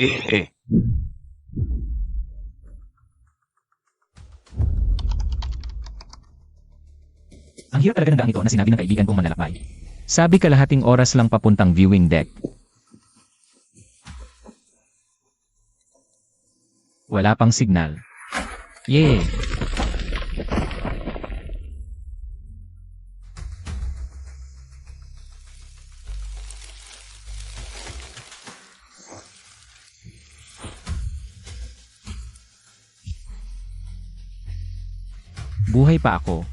Eh. Ang hirap talaga ng gang ito na sinabi ng kaibigan kong manlalakbay. Sabi kalahating oras lang papuntang viewing deck. Wala pang signal. Yay! Buhay pa ako.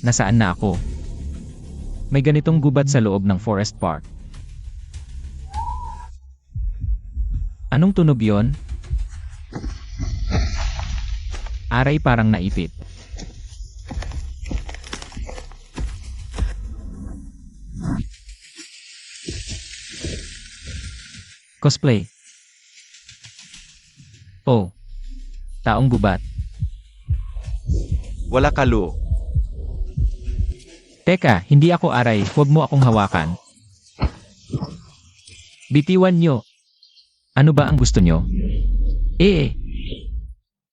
Nasaan na ako? May ganitong gubat sa loob ng Forest Park. Anong tunog yon? Aray parang naipit. Cosplay. Oh. Taong gubat. Wala kalo. Teka, hindi ako aray, huwag mo akong hawakan. Bitiwan nyo. Ano ba ang gusto nyo?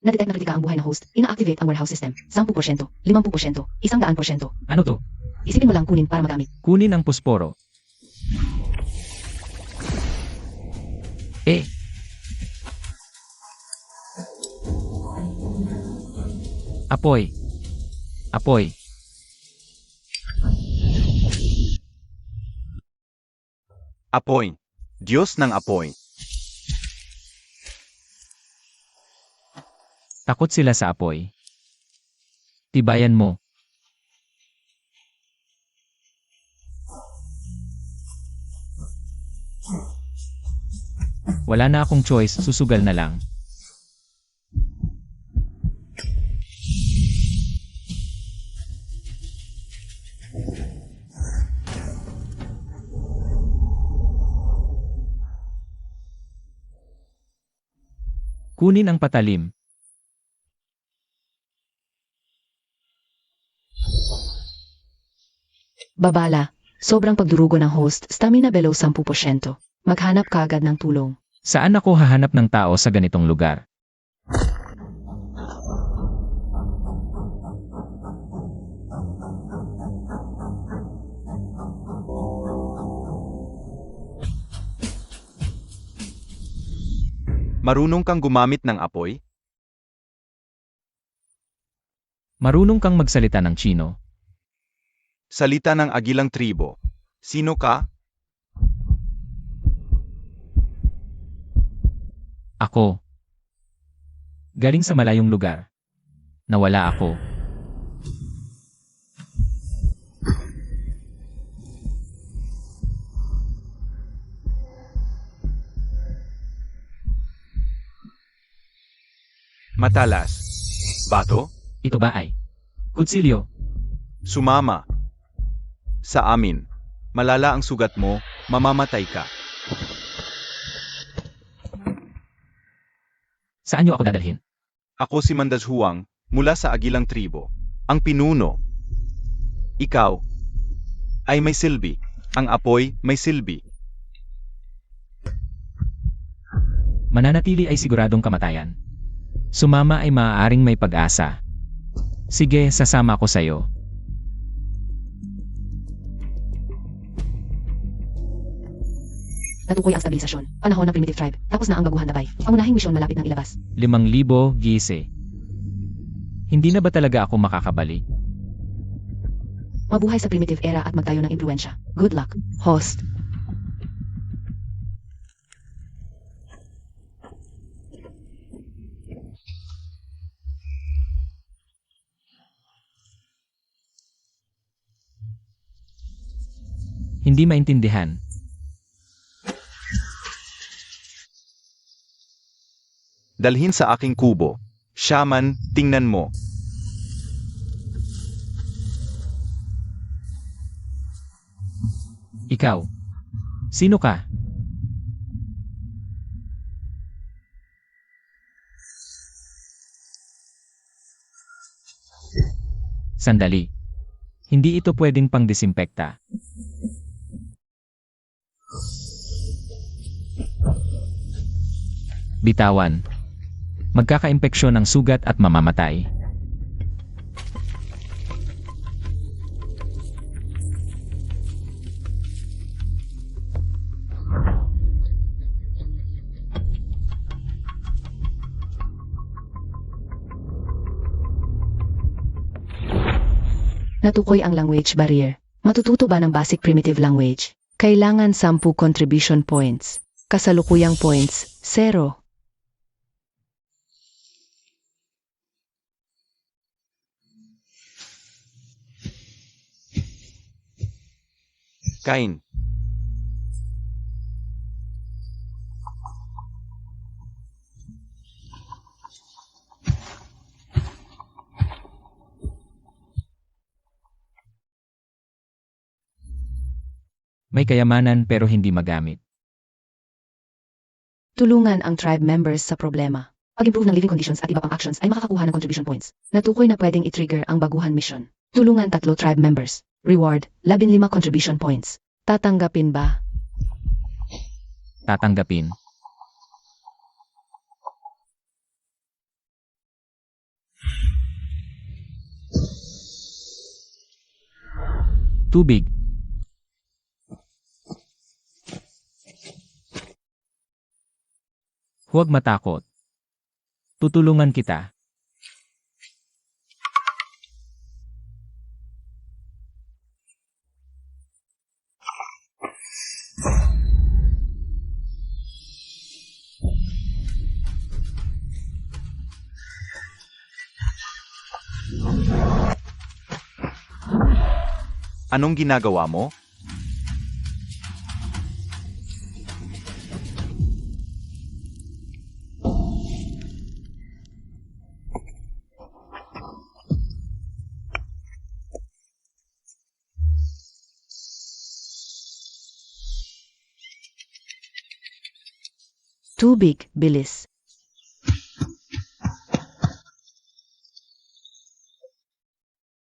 Na-detect na kritika ang buhay ng host. Ina-activate ang warehouse system. 10%, 50%, 100%. Ano to? Isipin mo lang kunin para magamit. Kunin ang pusporo. Apoy. Apoy. Apoy. Diyos ng apoy. Takot sila sa apoy. Tibayan mo. Wala na akong choice, susugal na lang. Kunin ang patalim. Babala. Sobrang pagdurugo ng host. Stamina below 10%. Maghanap ka agad ng tulong. Saan ako hahanap ng tao sa ganitong lugar? Marunong kang gumamit ng apoy? Marunong kang magsalita ng Chino? Salita ng Agilang Tribo. Sino ka? Ako. Galing sa malayong lugar. Nawala ako. Matalas. Bato? Ito ba ay kutsilyo? Sumama. Sa amin. Malala ang sugat mo, mamamatay ka. Saan niyo ako dadalhin? Ako si Mandas Huang, mula sa Agilang Tribo. Ang pinuno. Ikaw ay may silbi. Ang apoy may silbi. Mananatili ay siguradong kamatayan. Sumama ay maaaring may pag-asa. Sige, sasama ako sa'yo. Natukoy ang stabilisasyon. Panahon ng primitive tribe. Tapos na ang baguhan na bay. Pangunahing misyon malapit ng ilabas. 5,000 gise. Hindi na ba talaga ako makakabalik? Mabuhay sa primitive era at magtayo ng impluensya. Good luck, host. Hindi maintindihan. Dalhin sa aking kubo. Shaman, tingnan mo. Ikaw. Sino ka? Sandali. Hindi ito pwedeng pang-desimpekta. Bitawan. Magkaka-impeksyon ng sugat at mamamatay. Natukoy ang language barrier. Matututo ba ng basic primitive language? Kailangan 10 contribution points. Kasalukuyang points, 0. Kain. May kayamanan pero hindi magamit. Tulungan ang tribe members sa problema. Pag-improve ng living conditions at iba pang actions ay makakakuha ng contribution points. Natukoy na pwedeng i-trigger ang baguhan mission. Tulungan 3 tribe members. Reward, 15 contribution points. Tatanggapin ba? Tatanggapin. Tubig. Huwag matakot. Tutulungan kita. Anong ginagawa mo? Tubig, bilis.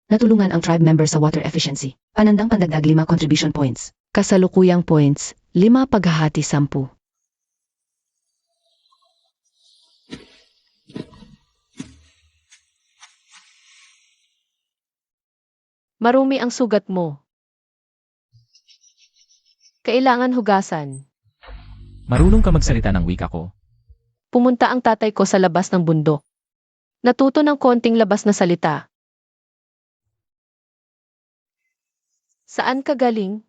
Natulungan ang tribe member sa water efficiency. Panandang pandagdag 5 contribution points. Kasalukuyang points, 5 paghahati 10. Marumi ang sugat mo. Kailangan hugasan. Marunong ka magsalita ng wika ko. Pumunta ang tatay ko sa labas ng bundok. Natuto ng konting labas na salita. Saan ka galing?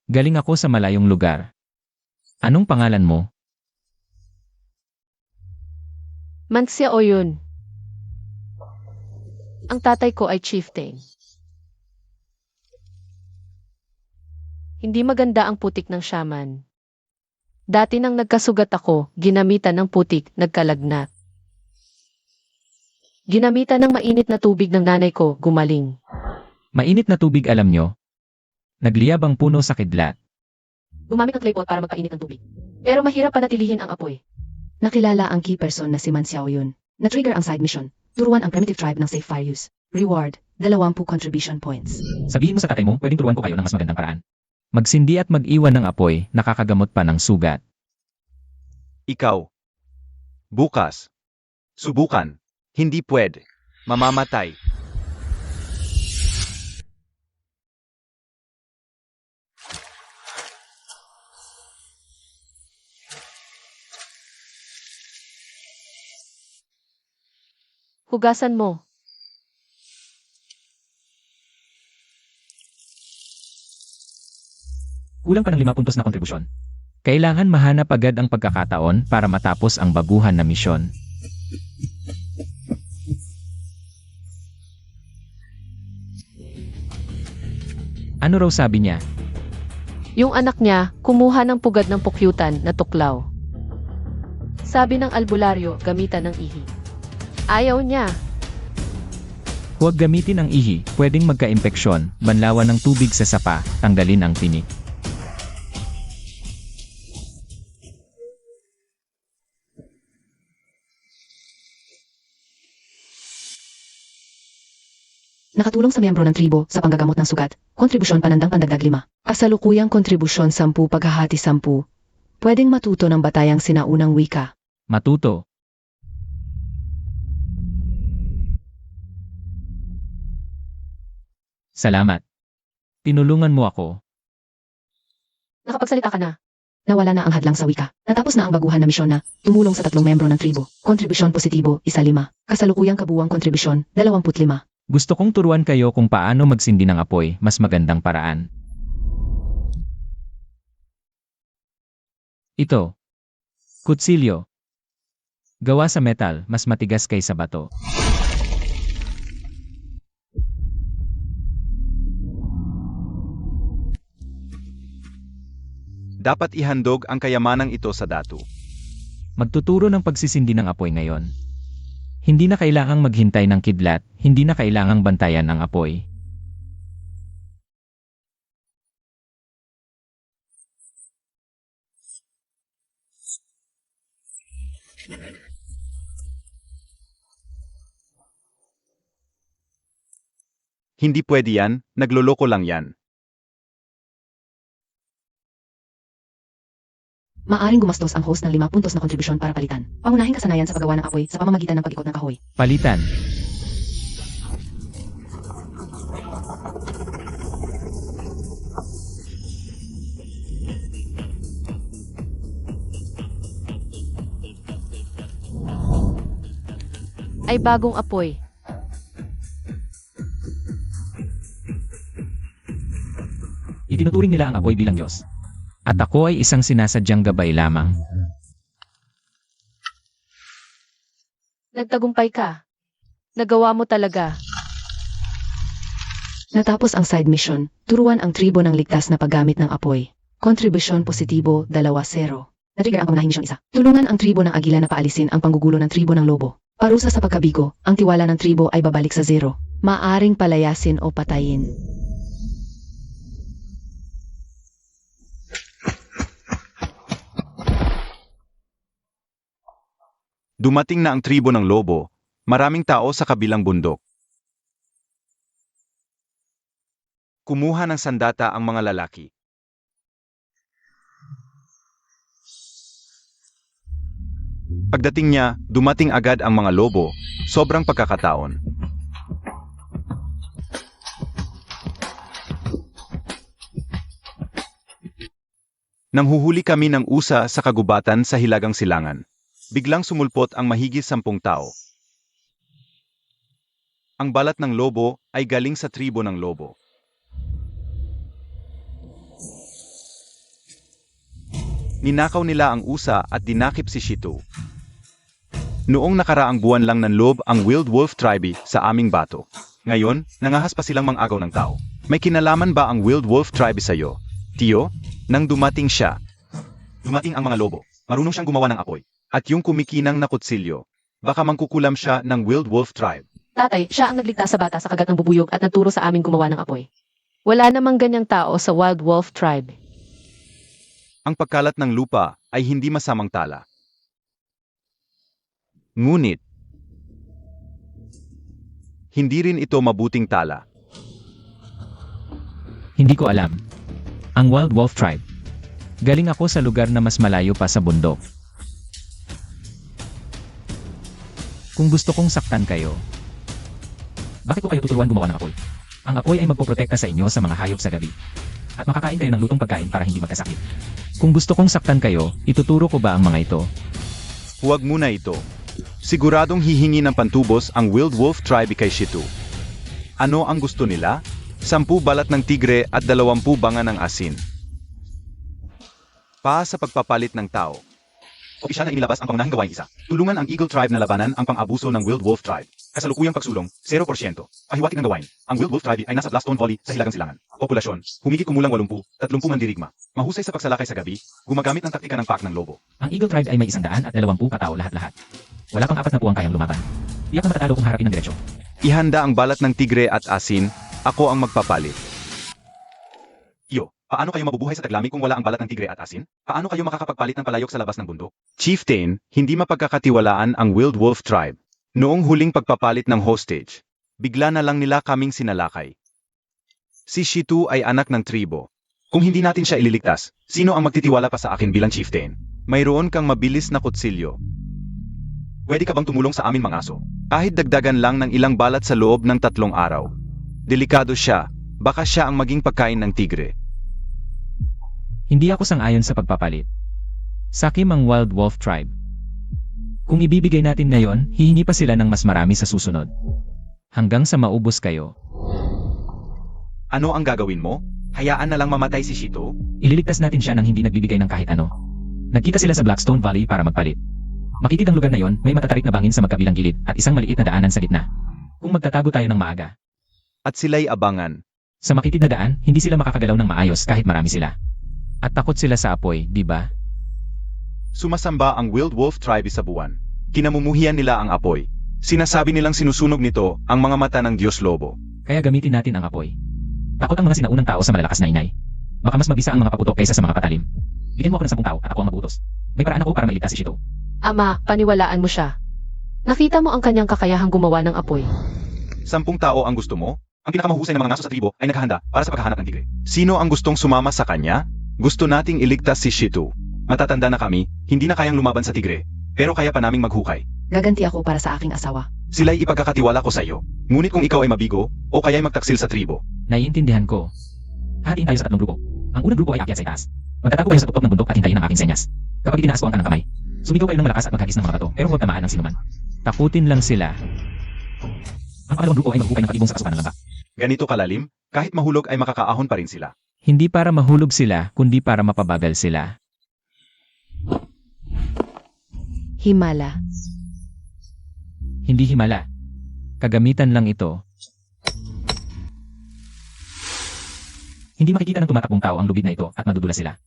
Galing ako sa malayong lugar. Anong pangalan mo? Mansya o yun. Ang tatay ko ay chieftain. Hindi maganda ang putik ng shaman. Dati nang nagkasugat ako, ginamitan ng putik, nagkalagnat. Ginamitan ng mainit na tubig ng nanay ko, gumaling. Mainit na tubig alam nyo? Nagliyab ang puno sa kidlat. Gumamit ng clay pot para magpainit ng tubig. Pero mahirap panatilihin ang apoy. Nakilala ang key person na si Man Xiaoyun. Na-trigger ang side mission. Turuan ang primitive tribe ng safe fire use. Reward, 20 contribution points. Sabihin mo sa tatay mo, pwedeng turuan ko kayo ng mas magandang paraan. Magsindi at mag-iwan ng apoy, nakakagamot pa ng sugat. Ikaw. Bukas. Subukan. Hindi pwede. Mamamatay. Hugasan mo. Kulang pa ng 5 puntos na kontribusyon. Kailangan mahanap agad ang pagkakataon para matapos ang baguhan na misyon. Ano raw sabi niya? Yung anak niya, kumuha ng pugad ng pukyutan na tuklaw. Sabi ng albularyo, gamitan ng ihi. Ayaw niya. Huwag gamitin ang ihi, pwedeng magka-impeksyon, banlawan ng tubig sa sapa, tanggalin ang tinik. Nakatulong sa miyembro ng tribo sa panggagamot ng sugat. Kontribusyon panandang pandagdag 5. Kasalukuyang kontribusyon 10 paghahati 10. Pwedeng matuto ng batayang sinaunang wika. Matuto. Salamat. Tinulungan mo ako. Nakapagsalita ka na. Nawala na ang hadlang sa wika. Natapos na ang baguhan na misyon na tumulong sa 3 membro ng tribo. Kontribusyon positibo, 1.5. Kasalukuyang kabuwang kontribusyon, 25. Gusto kong turuan kayo kung paano magsindi ng apoy, mas magandang paraan. Ito. Kutsilyo. Gawa sa metal, mas matigas kaysa bato. Dapat ihandog ang kayamanang ito sa datu. Magtuturo ng pagsisindi ng apoy ngayon. Hindi na kailangang maghintay ng kidlat, hindi na kailangang bantayan ang apoy. Hindi pwede yan, nagloloko lang yan. Maaring gumastos ang host ng 5 puntos na kontribusyon para palitan. Pangunahing kasanayan sa paggawa ng apoy sa pamamagitan ng pag-ikot ng kahoy. Palitan. Ay bagong apoy. Itinuturing nila ang apoy bilang Diyos. At ako ay isang sinasadyang gabay lamang. Nagtagumpay ka. Nagawa mo talaga. Natapos ang side mission, turuan ang tribo ng ligtas na paggamit ng apoy. Kontribusyon positibo, 2-0. Natrigger ang pangunahing misyon 1. Tulungan ang tribo ng agila na paalisin ang panggugulo ng tribo ng lobo. Parusa sa pagkabigo, ang tiwala ng tribo ay babalik sa 0. Maaring palayasin o patayin. Dumating na ang tribo ng lobo, maraming tao sa kabilang bundok. Kumuha ng sandata ang mga lalaki. Pagdating niya, dumating agad ang mga lobo, sobrang pagkakataon. Nanghuhuli kami ng usa sa kagubatan sa Hilagang Silangan. Biglang sumulpot ang mahigit 10 tao. Ang balat ng lobo ay galing sa tribo ng lobo. Ninakaw nila ang usa at dinakip si Shitu. Noong nakaraang buwan lang nanlob ang Wild Wolf Tribe sa aming bato. Ngayon, nangahas pa silang mangagaw ng tao. May kinalaman ba ang Wild Wolf Tribe sa'yo? Tiyo, nang dumating siya. Dumating ang mga lobo. Marunong siyang gumawa ng apoy. At yung kumikinang na kutsilyo. Baka mangkukulam siya ng Wild Wolf Tribe. Tatay, siya ang nagligtas sa bata sa kagat ng bubuyog at nagturo sa amin gumawa ng apoy. Wala namang ganyang tao sa Wild Wolf Tribe. Ang pagkalat ng lupa ay hindi masamang tala. Ngunit, hindi rin ito mabuting tala. Hindi ko alam. Ang Wild Wolf Tribe. Galing ako sa lugar na mas malayo pa sa bundok. Kung gusto kong saktan kayo, bakit ko kayo tuturuan gumawa ng apoy? Ang apoy ay magpoprotekta sa inyo sa mga hayop sa gabi. At makakain kayo ng lutong pagkain para hindi magkasakit. Kung gusto kong saktan kayo, ituturo ko ba ang mga ito? Huwag muna ito. Siguradong hihingi ng pantubos ang Wild Wolf Tribe kay Shitu. Ano ang gusto nila? 10 balat ng tigre at 20 banga ng asin. Pa sa pagpapalit ng tao. O siya na inilabas ang pangunahing gawain isa. Tulungan ang Eagle Tribe na labanan ang pang-abuso ng Wild Wolf Tribe. Kasalukuyang pagsulong, 0%. Pahiwatig ng gawain. Ang Wild Wolf Tribe ay nasa Blastone Valley sa Hilagang Silangan. Populasyon, humigit kumulang 80, 30 mandirigma. Mahusay sa pagsalakay sa gabi, gumagamit ng taktika ng pack ng lobo. Ang Eagle Tribe ay may 120 katao lahat-lahat. Wala pang 40 ang kayang lumaban. Di ako matatalo kung harapin ng diretsyo. Ihanda ang balat ng tigre at asin, ako ang magpapalit. Yo, paano kayo mabubuhay sa taglamig kung wala ang balat ng tigre at asin? Paano kayo makakapagpalit ng palayok sa labas ng bundok? Chieftain, hindi mapagkakatiwalaan ang Wild Wolf Tribe. Noong huling pagpapalit ng hostage, bigla na lang nila kaming sinalakay. Si Shitu ay anak ng tribo. Kung hindi natin siya ililigtas, sino ang magtitiwala pa sa akin bilang chieftain? Mayroon kang mabilis na kutsilyo. Pwede ka bang tumulong sa amin mga aso? Kahit dagdagan lang ng ilang balat sa loob ng 3 araw. Delikado siya, baka siya ang maging pagkain ng tigre. Hindi ako sang-ayon sa pagpapalit. Sakim ang Wild Wolf Tribe. Kung ibibigay natin ngayon, hihingi pa sila ng mas marami sa susunod. Hanggang sa maubos kayo. Ano ang gagawin mo? Hayaan na lang mamatay si Shito? Ililigtas natin siya nang hindi nagbibigay ng kahit ano. Nagkita sila sa Blackstone Valley para magpalit. Makikitang lugar na yon, may matatarik na bangin sa magkabilang gilid at isang maliit na daanan sa gitna. Kung magtatago tayo ng maaga. At sila'y abangan. Sa makitid na daan, hindi sila makakagalaw ng maayos kahit marami sila. At takot sila sa apoy, di ba? Sumasamba ang Wild Wolf Tribe sa buwan. Kinamumuhian nila ang apoy. Sinasabi nilang sinusunog nito ang mga mata ng Diyos Lobo. Kaya gamitin natin ang apoy. Takot ang mga sinaunang tao sa malalakas na inay. Baka mas mabisa ang mga paputok kaysa sa mga patalim. Bigyan mo ako ng 10 tao at ako ang mabutos. May paraan ako para mailigtas si Shito. Ama, paniwalaan mo siya. Nakita mo ang kanyang kakayahang gumawa ng apoy. 10 tao ang gusto mo? Ang pinakamahusay na mga ngaso sa tribo ay naghahanda para sa paghahanap ng tigre. Sino ang gustong sumama sa kanya? Gusto nating iligtas si Shito. Matatanda na kami, hindi na kayang lumaban sa tigre, pero kaya pa naming maghukay. Gaganti ako para sa aking asawa. Sila'y ipagkakatiwala ko sa iyo. Ngunit kung ikaw ay mabigo, o kaya'y magtaksil sa tribo. Naiintindihan ko. Hatiin tayo sa 3 grupo. Ang unang grupo ay aakyat sa itaas. Magtatago kayo sa tuktok ng bundok at hintayin ang aking senyas. Kapag itinaas ko ang kanang kamay, sumigaw kayo ng malakas at maghagis ng mga bato, pero huwag tamaan ng sinuman. Takutin lang sila. Ang pangalawang grupo ay maghukay ng patibong sa kasukan ng lambak. Ganito kalalim, kahit mahulog ay makakaahon pa rin sila. Hindi para mahulog sila, kundi para mapabagal sila. Himala. Hindi himala. Kagamitan lang ito. Hindi makikita ng tumatakbong tao ang lubid na ito at madudula sila.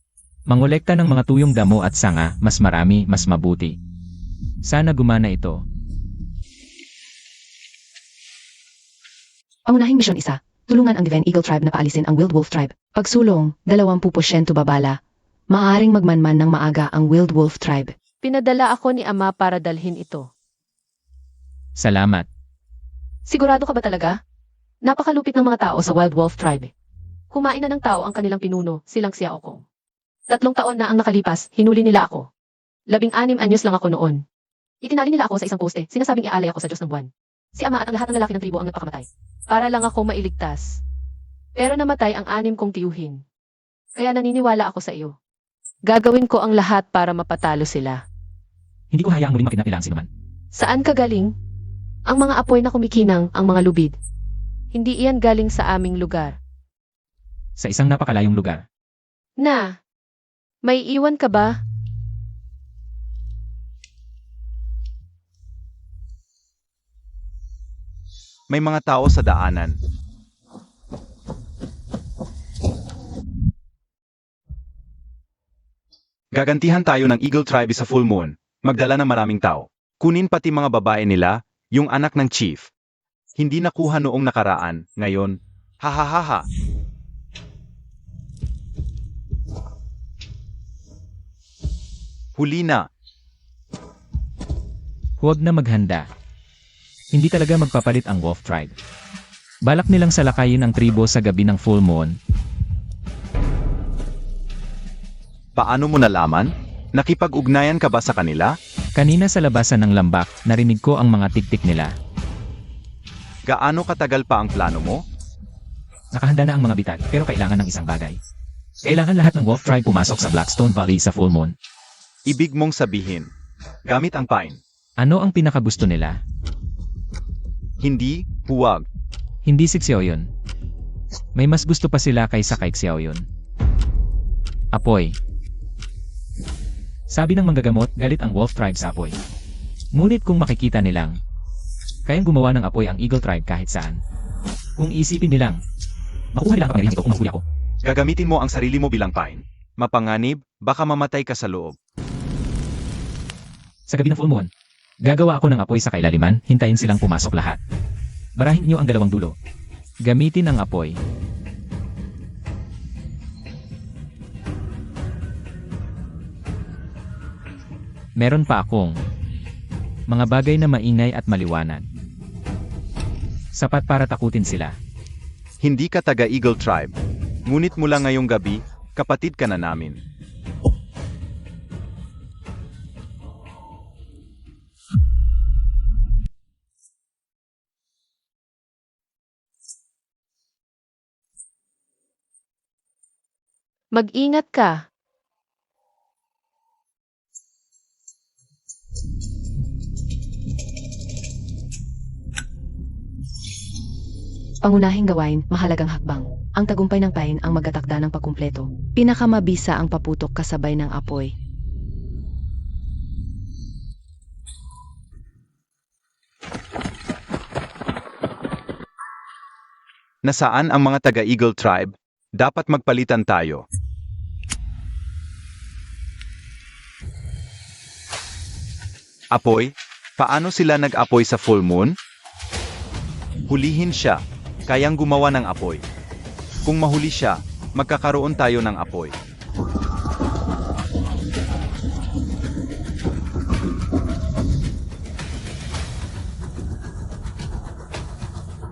Mangolekta ng mga tuyong damo at sanga, mas marami, mas mabuti. Sana gumana ito. Pangunahing misyon 1. Tulungan ang Divine Eagle Tribe na paalisin ang Wild Wolf Tribe. Pagsulong, 20% babala. Maaaring magmanman ng maaga ang Wild Wolf Tribe. Pinadala ako ni Ama para dalhin ito. Salamat. Sigurado ka ba talaga? Napakalupit ng mga tao sa Wild Wolf Tribe. Kumain na ng tao ang kanilang pinuno, silang Xiao Kong. 3 taon na ang nakalipas, hinuli nila ako. 16 anyos lang ako noon. Itinali nila ako sa isang poste, sinasabing iaalay ako sa Diyos ng buwan. Si Ama at ang lahat ng lalaki ng tribo ang nagpakamatay. Para lang ako mailigtas. Pero namatay ang 6 kong tiyuhin. Kaya naniniwala ako sa iyo. Gagawin ko ang lahat para mapatalo sila. Hindi ko hayaang muling makidnap nila ang sinuman. Saan ka galing? Ang mga apoy na kumikinang, ang mga lubid. Hindi iyan galing sa aming lugar. Sa isang napakalayong lugar. Na, may iwan ka ba? May mga tao sa daanan. Gagantihan tayo ng Eagle Tribe sa full moon, magdala ng maraming tao. Kunin pati mga babae nila, yung anak ng chief. Hindi nakuha noong nakaraan, ngayon, hahaha. Huli na. Huwag na maghanda. Hindi talaga magpapalit ang Wolf Tribe. Balak nilang salakayin ang tribo sa gabi ng full moon. Paano mo nalaman? Nakipag-ugnayan ka ba sa kanila? Kanina sa labasan ng lambak, narinig ko ang mga tiktik nila. Gaano katagal pa ang plano mo? Nakahanda na ang mga bitag, pero kailangan ng isang bagay. Kailangan lahat ng Wolf Tribe pumasok sa Blackstone Valley sa full moon. Ibig mong sabihin, gamit ang pine. Ano ang pinakagusto nila? Hindi, huwag. Hindi si Xiaoyun. May mas gusto pa sila kaysa kay Xiaoyun. Apoy. Sabi ng manggagamot, galit ang Wolf Tribe sa apoy. Ngunit kung makikita nilang, kayang gumawa ng apoy ang Eagle Tribe kahit saan. Kung isipin nilang, makuha nila ang kapangyarihan ito kung mahuli ako. Gagamitin mo ang sarili mo bilang pine. Mapanganib, baka mamatay ka sa loob. Sa gabi ng full moon, gagawa ako ng apoy sa kailaliman, hintayin silang pumasok lahat. Barahin niyo ang 2 dulo. Gamitin ang apoy. Meron pa akong mga bagay na maingay at maliwanag. Sapat para takutin sila. Hindi ka taga Eagle Tribe. Ngunit mula ngayong gabi, Kapatid ka na namin. Mag-ingat ka. Pangunahing gawain, mahalagang hakbang. Ang tagumpay ng pain ang magatakda ng pagkumpleto. Pinakamabisa ang paputok kasabay ng apoy. Nasaan ang mga taga-Eagle Tribe? Dapat magpalitan tayo. Apoy? Paano sila nag-apoy sa full moon? Hulihin siya. Kayang gumawa ng apoy. Kung mahuli siya, magkakaroon tayo ng apoy.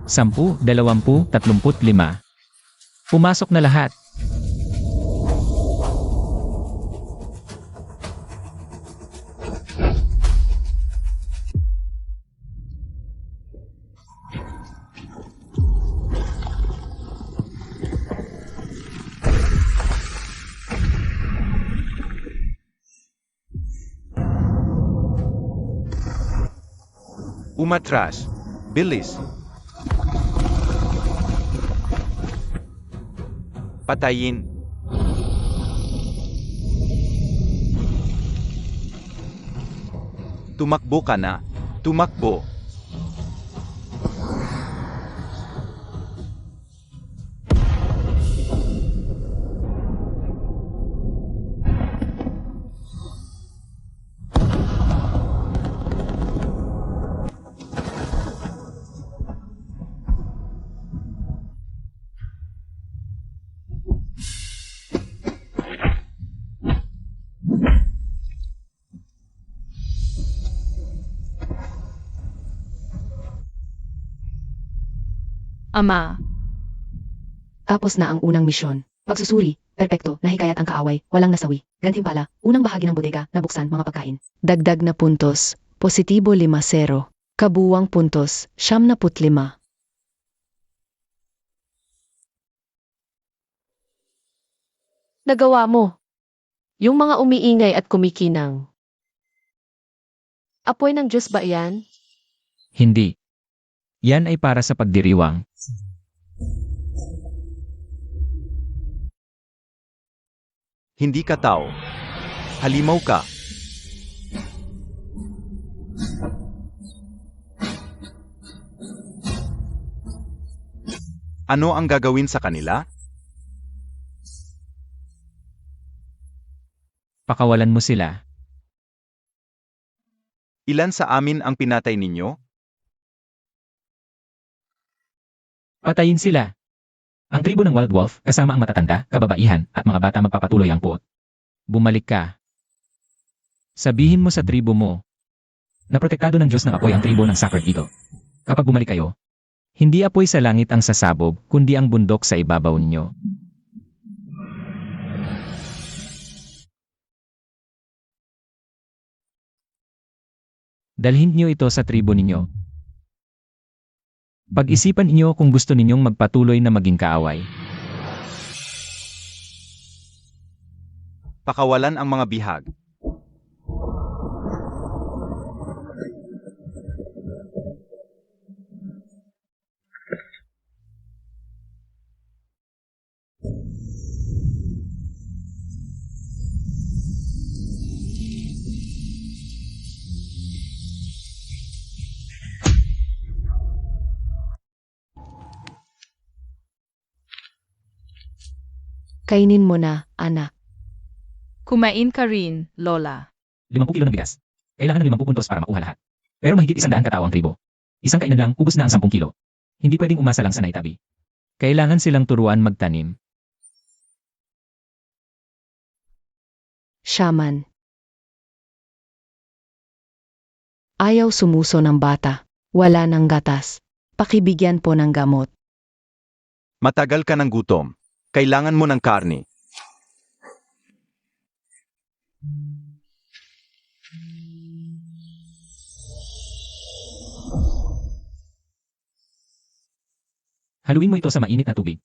Sampu, 20, 35. Pumasok na lahat. Umatras. Bilis. Patayin. Tumakbo ka na. Tumakbo. Ama, Tapos na ang unang misyon. Pagsusuri, perpekto, nahikayat ang kaaway, walang nasawi. Gantimpala, unang bahagi ng bodega, nabuksan, mga pagkain. Dagdag na puntos, positibo 5-0. Kabuwang puntos, 75. nagawa mo. Yung mga umiingay at kumikinang. Apoy ng Diyos ba yan? Hindi. Yan ay para sa pagdiriwang. Hindi ka tao. Halimaw ka. Ano ang gagawin sa kanila? Pakawalan mo sila. Ilan sa amin ang pinatay ninyo? Patayin sila. Ang tribo ng Wild Wolf, kasama ang matatanda, kababaihan, at mga bata magpapatuloy ang puot. Bumalik ka. Sabihin mo sa tribo mo, na protektado ng Diyos ng apoy ang tribo ng Sacred Eagle. Kapag bumalik kayo, hindi apoy sa langit ang sasabog, kundi ang bundok sa ibabaw ninyo. Dalhin niyo ito sa tribo ninyo. Pag-isipan niyo kung gusto ninyong magpatuloy na maging kaaway. Pakawalan ang mga bihag. Kainin mo na, anak. Kumain ka rin, Lola. 50 kilo ng bigas. Kailangan ng 50 puntos para makuha lahat. Pero mahigit 100 katao ang tribo. Isang kainan lang, ubos na ang 10 kilo. Hindi pwedeng umasa lang sa naitabi. Kailangan silang turuan magtanim. Shaman. Ayaw sumuso ng bata. Wala ng gatas. Pakibigyan po ng gamot. Matagal ka ng gutom. Kailangan mo ng karne. Haluin mo ito sa mainit na tubig.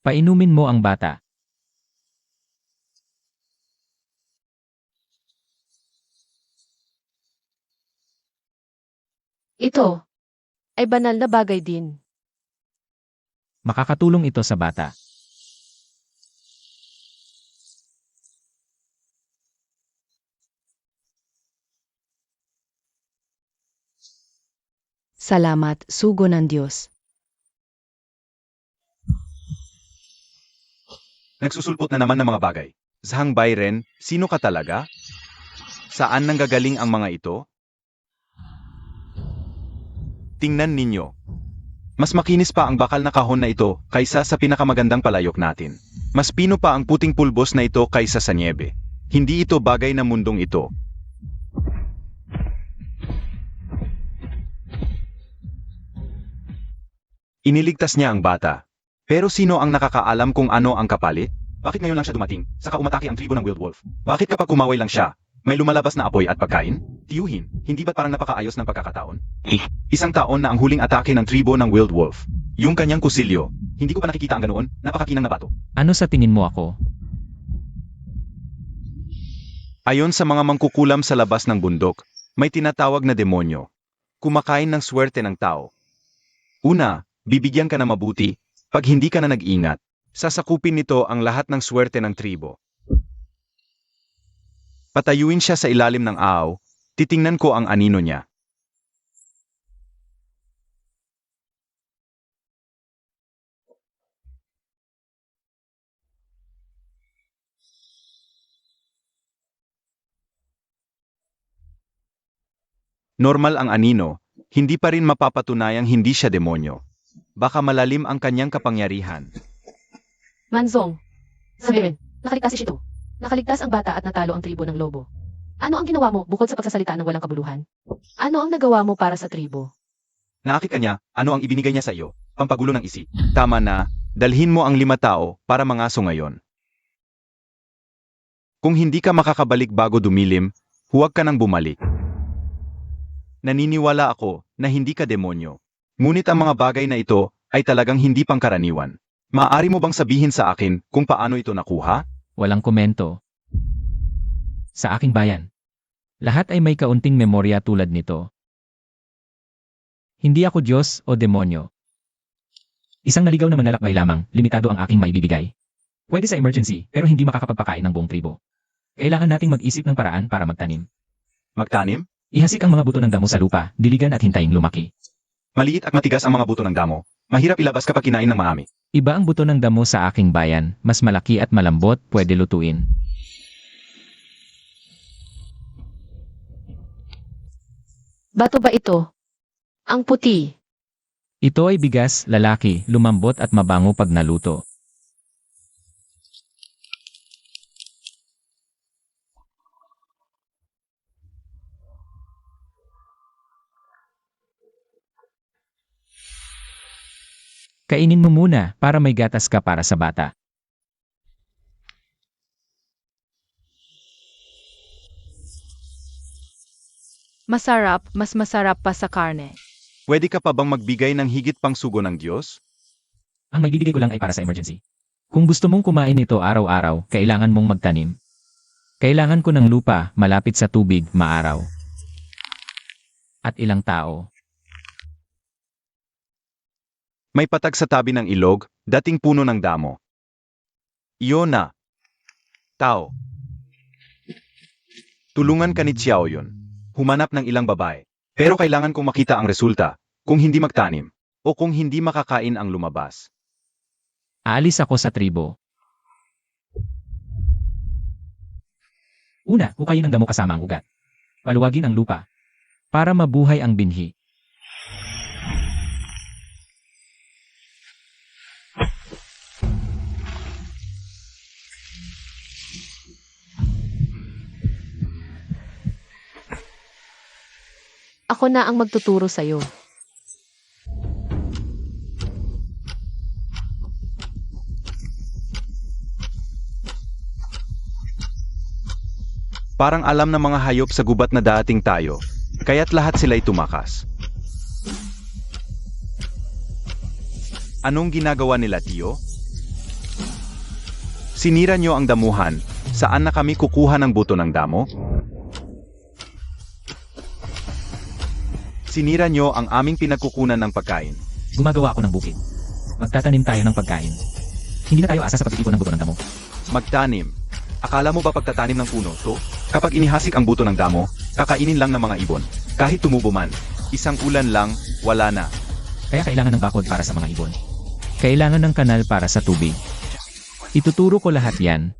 Painumin mo ang bata. Ito ay banal na bagay din. Makakatulong ito sa bata. Salamat, sugo ng Diyos. Nagsusulpot na naman ng mga bagay. Zhang Bairen, sino ka talaga? Saan nanggagaling ang mga ito? Tingnan ninyo. Mas makinis pa ang bakal na kahon na ito kaysa sa pinakamagandang palayok natin. Mas pino pa ang puting pulbos na ito kaysa sa niebe. Hindi ito bagay na mundong ito. Iniligtas niya ang bata. Pero sino ang nakakaalam kung ano ang kapalit? Bakit ngayon lang siya dumating, saka umatake ang tribo ng Wild Wolf? Bakit kapag kumaway lang siya, may lumalabas na apoy at pagkain? Tiyuhin, hindi ba't parang napakaayos ng pagkakataon? Isang taon na ang huling atake ng tribo ng Wild Wolf. Yung kanyang kusilyo, hindi ko pa nakikita ang ganoon, napakakinang na bato. Ano sa tingin mo ako? Ayon sa mga mangkukulam sa labas ng bundok, may tinatawag na demonyo. Kumakain ng swerte ng tao. Una, bibigyan ka na mabuti. Pag hindi ka na nag-ingat, sasakupin nito ang lahat ng swerte ng tribo. Patayuin siya sa ilalim ng aaw, titingnan ko ang anino niya. Normal ang anino, hindi pa rin mapapatunayang hindi siya demonyo. Baka malalim ang kanyang kapangyarihan. Manzong, sabihin, nakaligtas si Shito. Nakaligtas ang bata at natalo ang tribo ng lobo. Ano ang ginawa mo bukod sa pagsasalita ng walang kabuluhan? Ano ang nagawa mo para sa tribo? Nakakita niya, ano ang ibinigay niya sa iyo? Pampagulo ng isip. Tama na, dalhin mo ang 5 tao para mangaso ngayon. Kung hindi ka makakabalik bago dumilim, huwag ka nang bumalik. Naniniwala ako na hindi ka demonyo. Ngunit ang mga bagay na ito ay talagang hindi pangkaraniwan. Maaari mo bang sabihin sa akin kung paano ito nakuha? Walang komento. Sa aking bayan, lahat ay may kaunting memorya tulad nito. Hindi ako Diyos o demonyo. Isang naligaw na manlalakbay lamang, limitado ang aking maibibigay. Pwede sa emergency, pero hindi makakapagpakain ng buong tribo. Kailangan nating mag-isip ng paraan para magtanim. Magtanim? Ihasik ang mga buto ng damo sa lupa, diligan at hintayin lumaki. Maliit at matigas ang mga buto ng damo. Mahirap ilabas kapag kinain ng marami. Iba ang buto ng damo sa aking bayan, mas malaki at malambot, pwede lutuin. Bato ba ito? Ang puti. Ito ay bigas, lalaki, lumambot at mabango pag naluto. Kainin mo muna para may gatas ka para sa bata. Masarap, mas masarap pa sa karne. Pwede ka pa bang magbigay ng higit pang sugo ng Diyos? Ang maibibigay ko lang ay para sa emergency. Kung gusto mong kumain ito araw-araw, kailangan mong magtanim. Kailangan ko ng lupa, malapit sa tubig, maaraw. At ilang tao. May patag sa tabi ng ilog, dating puno ng damo. Iyon na. Tao. Tulungan ka ni Xiao Yun. Humanap ng ilang babae. Pero kailangan kong makita ang resulta, kung hindi magtanim, o kung hindi makakain ang lumabas. Aalis ako sa tribo. Una, hukayin ang damo kasama ang ugat. Paluwagin ang lupa. Para mabuhay ang binhi. Ako na ang magtuturo sa'yo. Parang alam ng mga hayop sa gubat na dating tayo, kaya't lahat sila'y tumakas. Anong ginagawa nila, Tio? Sinira nyo ang damuhan. Saan na kami kukuha ng buto ng damo? Sinira nyo ang aming pinagkukunan ng pagkain. Gumagawa ako ng bukid. Magtatanim tayo ng pagkain. Hindi na tayo asa sa pag-iipon ng buto ng damo. Magtanim. Akala mo ba pagtatanim ng puno to? Kapag inihasik ang buto ng damo, kakainin lang ng mga ibon. Kahit tumubo man, isang ulan lang, wala na. Kaya kailangan ng bakod para sa mga ibon. Kailangan ng kanal para sa tubig. Ituturo ko lahat yan.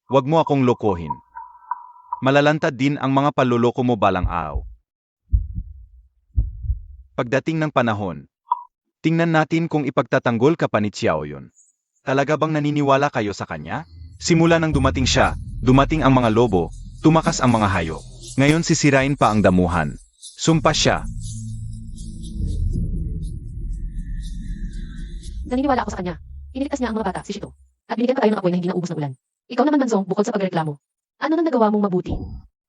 Huwag mo akong lokohin. Malalantad din ang mga paluloko mo balang araw. Pagdating ng panahon, tingnan natin kung ipagtatanggol ka pa ni Xiao Yun. Talaga bang naniniwala kayo sa kanya? Simula nang dumating siya, dumating ang mga lobo, tumakas ang mga hayop. Ngayon sisirain pa ang damuhan. Sumpa siya. Naniniwala ako sa kanya. Iniligtas niya ang mga bata, si Shito. At binigyan pa tayo ng apoy na hindi naubos ng ulan. Ikaw naman, Manzong, bukod sa pagreklamo. Ano nang nagawa mong mabuti?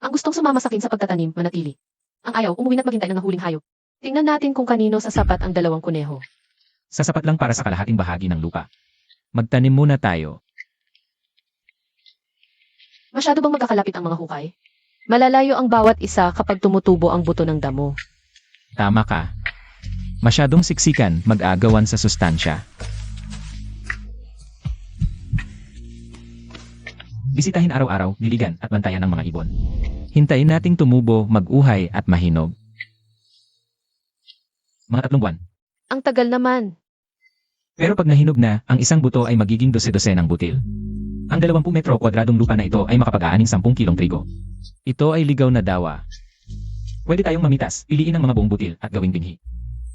Ang gustong sumama sa akin sa pagtatanim, manatili. Ang ayaw, umuwi na't maghintay ng nahuling hayop. Tingnan natin kung kanino sasapat ang 2 kuneho. Sasapat lang para sa kalahating bahagi ng lupa. Magtanim muna tayo. Masyado bang magkakalapit ang mga hukay? Malalayo ang bawat isa kapag tumutubo ang buto ng damo. Tama ka. Masyadong siksikan, mag-agawan sa sustansya. Bisitahin araw-araw, diligan at bantayan ng mga ibon. Hintayin nating tumubo, mag-uhay at mahinog. Mga 3 buwan. Ang tagal naman. Pero pag nahinog na, ang isang buto ay magiging 12 ng butil. Ang 20 metro kwadradong lupa na ito ay makapag-aaning 10 kilong trigo. Ito ay ligaw na dawa. Pwede tayong mamitas, piliin ang mga buong butil at gawing binhi.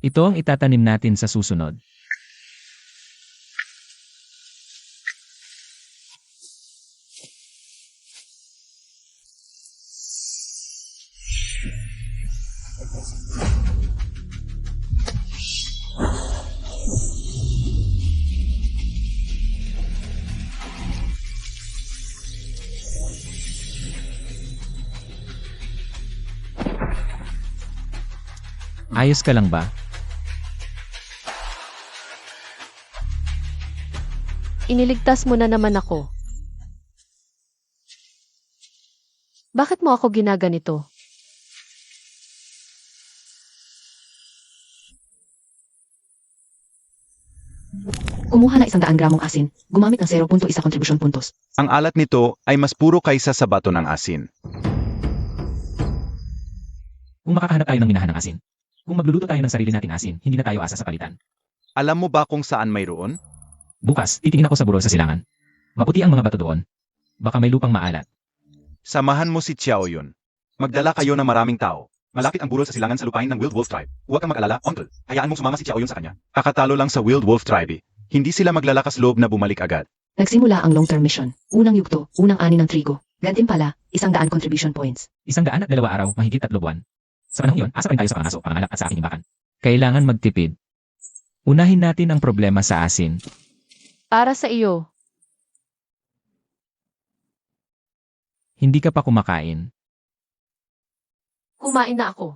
Ito ang itatanim natin sa susunod. Ayos ka lang ba? Iniligtas mo na naman ako. Bakit mo ako ginaganito? Kumuha na 100 gramong asin, gumamit ng 0.1 contribution puntos. Ang alat nito ay mas puro kaysa sa bato ng asin. Kung makakahanap tayo ng minahan ng asin. Kung magluluto tayo ng sarili nating asin, hindi na tayo asa sa palitan. Alam mo ba kung saan mayroon? Bukas, titingin ako sa burol sa silangan. Maputi ang mga bato doon. Baka may lupang maalat. Samahan mo si Xiao Yun. Magdala kayo ng maraming tao. Malapit ang burol sa silangan sa lupain ng Wild Wolf Tribe. Huwag kang mag-alala, Uncle. Hayaan mong sumama si Xiao Yun sa kanya. Kakatalo lang sa Wild Wolf Tribe. Hindi sila maglalakas loob na bumalik agad. Nagsimula ang long-term mission. Unang yugto, unang ani ng trigo. Gantimpala, 100 contribution points. 102 araw, mahigit 3 buwan. Sa panahon yun, asa pa rin tayo sa pangaso, pangalak at sa aking imbakan. Kailangan magtipid. Unahin natin ang problema sa asin. Para sa iyo. Hindi ka pa kumakain. Kumain na ako.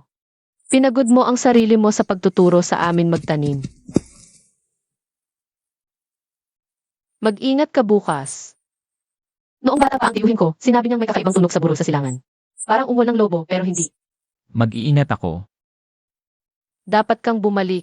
Pinagod mo ang sarili mo sa pagtuturo sa amin magtanim. Mag-ingat ka bukas. Noong bata pa ang tiyuhin ko, sinabi niyang may kakaibang tunog sa burol sa silangan. Parang ungol ng lobo, pero hindi. Mag-iingat ako. Dapat kang bumalik.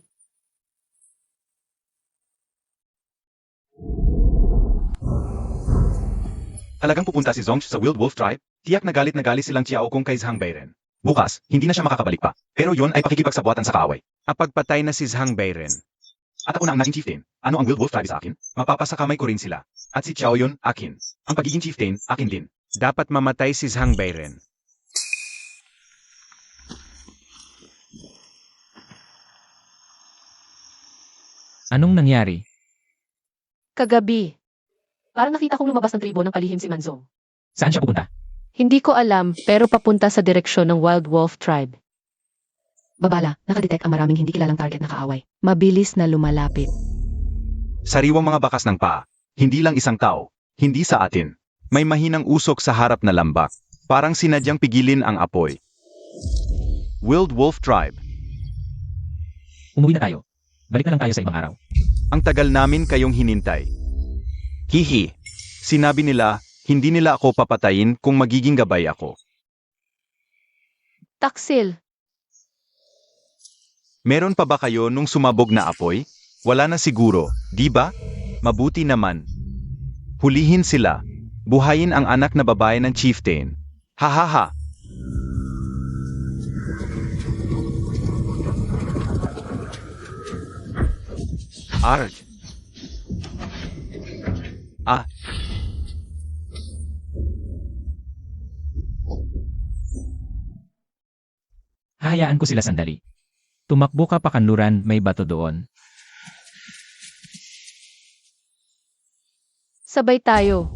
Talagang pupunta si Zong sa Wild Wolf Tribe? Tiyak na galit silang Xiao Kong kay Zhang Beiren. Bukas, hindi na siya makakabalik pa. Pero yon ay pakikipagsabuatan sa kaaway. Apagpatay na si Zhang Beiren. At ako na ang naging chieftain. Ano ang Wild Wolf Tribe sa akin? Mapapasakamay ko rin sila. At si Xiao Yun, akin. Ang pagiging chieftain, akin din. Dapat mamatay si Zhang Beiren. Anong nangyari? Kagabi. Parang nakita kong lumabas ng tribo ng palihim si Manzong. Saan siya pupunta? Hindi ko alam, pero papunta sa direksyon ng Wild Wolf Tribe. Babala, nakadetect ang maraming hindi kilalang target na kaaway. Mabilis na lumalapit. Sariwang mga bakas ng paa. Hindi lang isang tao. Hindi sa atin. May mahinang usok sa harap na lambak. Parang sinadyang pigilin ang apoy. Wild Wolf Tribe. Umuwi na tayo. Balik na lang tayo sa ibang araw. Ang tagal namin kayong hinintay. Hihi. Sinabi nila, hindi nila ako papatayin kung magiging gabay ako. Taksil, Meron pa ba kayo nung sumabog na apoy? Wala na siguro, di ba? Mabuti naman. Hulihin sila. Buhayin ang anak na babae ng chieftain. Hahaha. Arg. Ah. Hahayaan ko sila sandali. Tumakbo ka pa kanluran, may bato doon. sabay tayo.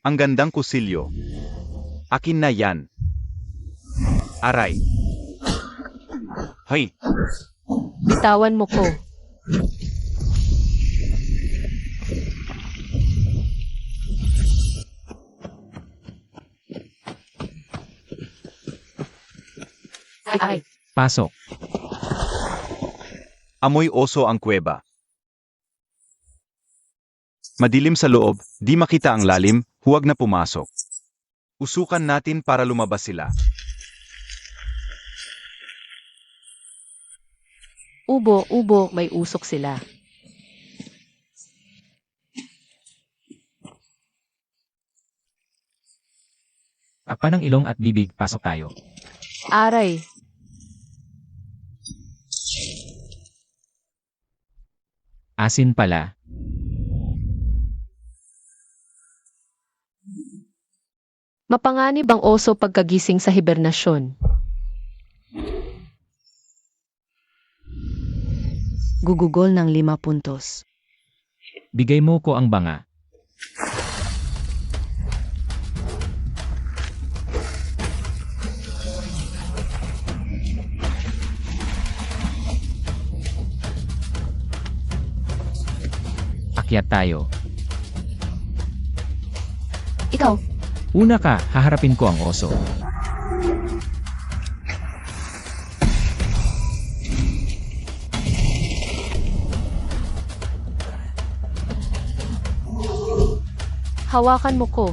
Ang gandang kusilyo. Akin na yan. Aray. Hay. Bitawan mo ko. Ay, Pasok. Amoy oso ang kuweba. Madilim sa loob, di makita ang lalim, huwag na pumasok. Usukan natin para lumabas sila. ubo, may usok sila. Takpan ng ilong at bibig, pasok tayo. Aray, Asin pala. mapanganib ang oso pagkagising sa hibernasyon. Gugugol ng 5 puntos. Bigay mo ko ang banga. Akyat tayo. Ikaw, Una ka, haharapin ko ang oso. Hawakan mo ko.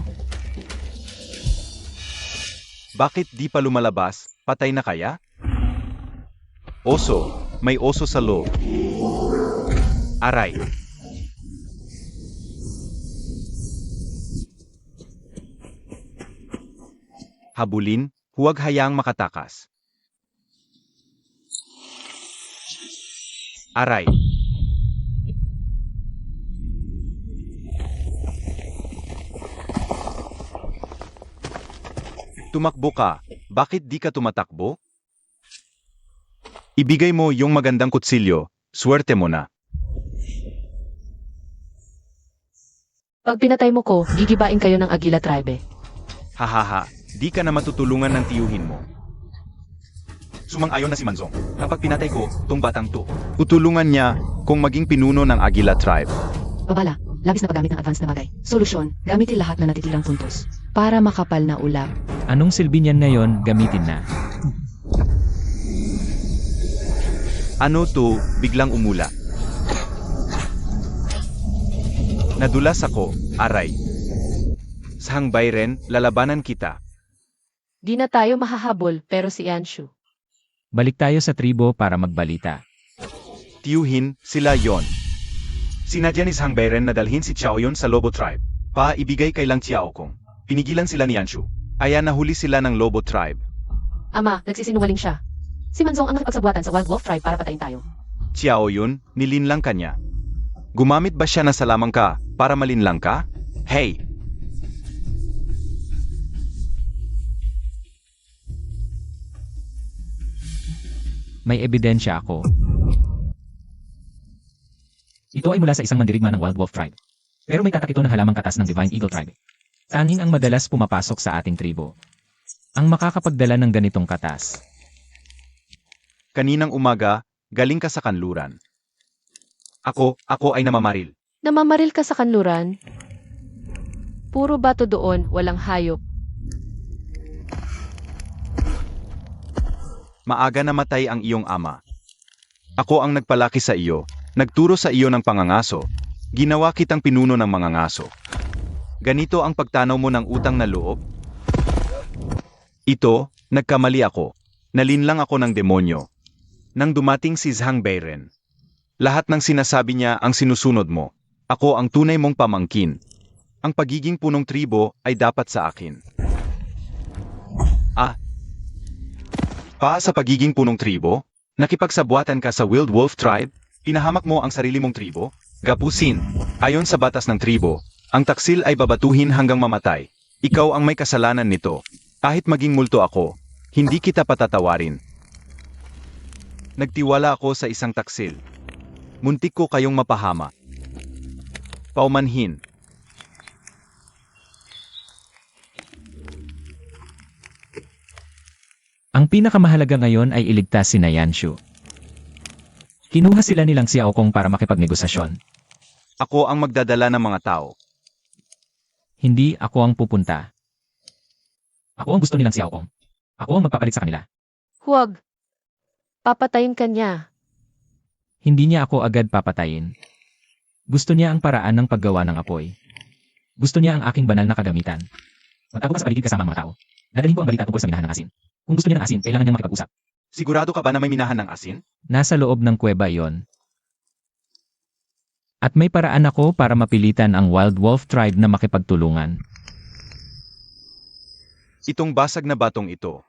Bakit di pa lumalabas? Patay na kaya? Oso. May oso sa loob. Aray. Habulin, huwag hayaang makatakas. Aray. Tumakbo ka. Bakit di ka tumatakbo? Ibigay mo yung magandang kutsilyo. Swerte mo na. Pag pinatay mo ko, gigibain kayo ng Agila Tribe. Hahaha, di ka na matutulungan ng tiyuhin mo. Sumang-ayon na si Manzong. Kapag pinatay ko, tong batang to. Tutulungan niya kung maging pinuno ng Agila Tribe. babala, labis na paggamit ng advance na bagay. Solusyon, gamitin lahat na natitirang puntos. Para makapal na ulap. Anong silbi niyan ngayon, gamitin na. Ano to, biglang umula. Nadulas ako, aray. Sa Hangbayren, lalabanan kita. Di na tayo mahahabol, pero si Anshu. Balik tayo sa tribo para magbalita. Tiyuhin, sila yon. Sinadya ni Hangbayren na dalhin si Chaoyon sa Lobo Tribe. Ibigay kay Lang Xiaokong. Pinigilan sila ni Anshu. Aya nahuli sila ng Lobo Tribe. Ama, nagsisinungaling siya. Si Manzong ang nakipagsabuatan sa Wild Wolf Tribe para patayin tayo. Chaoyon, nilinlang kanya. Gumamit ba siya na salamang ka para malinlang ka? Hey! May ebidensya ako. Ito ay mula sa isang mandirigma ng Wild Wolf Tribe. Pero may tatak ito ng halamang katas ng Divine Eagle Tribe. Tanging ang madalas pumapasok sa ating tribo. Ang makakapagdala ng ganitong katas. Kaninang umaga, galing ka sa kanluran. Ako ay namamaril. Namamaril ka sa kanluran? Puro bato doon, walang hayop. Maaga namatay ang iyong ama. Ako ang nagpalaki sa iyo, nagturo sa iyo ng pangangaso. Ginawa kitang pinuno ng mga ngaso. Ganito ang pagtanaw mo ng utang na loob? Ito, nagkamali ako. Nalinlang ako ng demonyo. Nang dumating si Zhang Beiren, lahat ng sinasabi niya ang sinusunod mo. Ako ang tunay mong pamangkin. Ang pagiging punong tribo ay dapat sa akin. Sa pagiging punong tribo? Nakipagsabuatan ka sa Wild Wolf Tribe? Pinahamak mo ang sarili mong tribo? Gapusin, ayon sa batas ng tribo, ang taksil ay babatuhin hanggang mamatay. Ikaw ang may kasalanan nito. Kahit maging multo ako, hindi kita patatawarin. Nagtiwala ako sa isang taksil. Muntik ko kayong mapahama. Paumanhin. Ang pinakamahalaga ngayon ay iligtas si Yanshu. Kinuha sila nilang Xiao Kong para makipagnegosasyon. Ako ang magdadala ng mga tao. Hindi ako ang pupunta. Ako ang gusto nilang Xiao Kong. Ako ang magpapalit sa kanila. Huwag. Papatayin ka niya. Hindi niya ako agad papatayin. Gusto niya ang paraan ng paggawa ng apoy. Gusto niya ang aking banal na kagamitan. Magtago ka sa paligid kasama ang mga tao. Dadalhin ko ang balita tungkol sa minahan ng asin. Kung gusto niya ng asin, kailangan niyang makipag-usap. Sigurado ka ba na may minahan ng asin? Nasa loob ng kuweba iyon. At may paraan ako para mapilitan ang Wild Wolf Tribe na makipagtulungan. Itong basag na batong ito.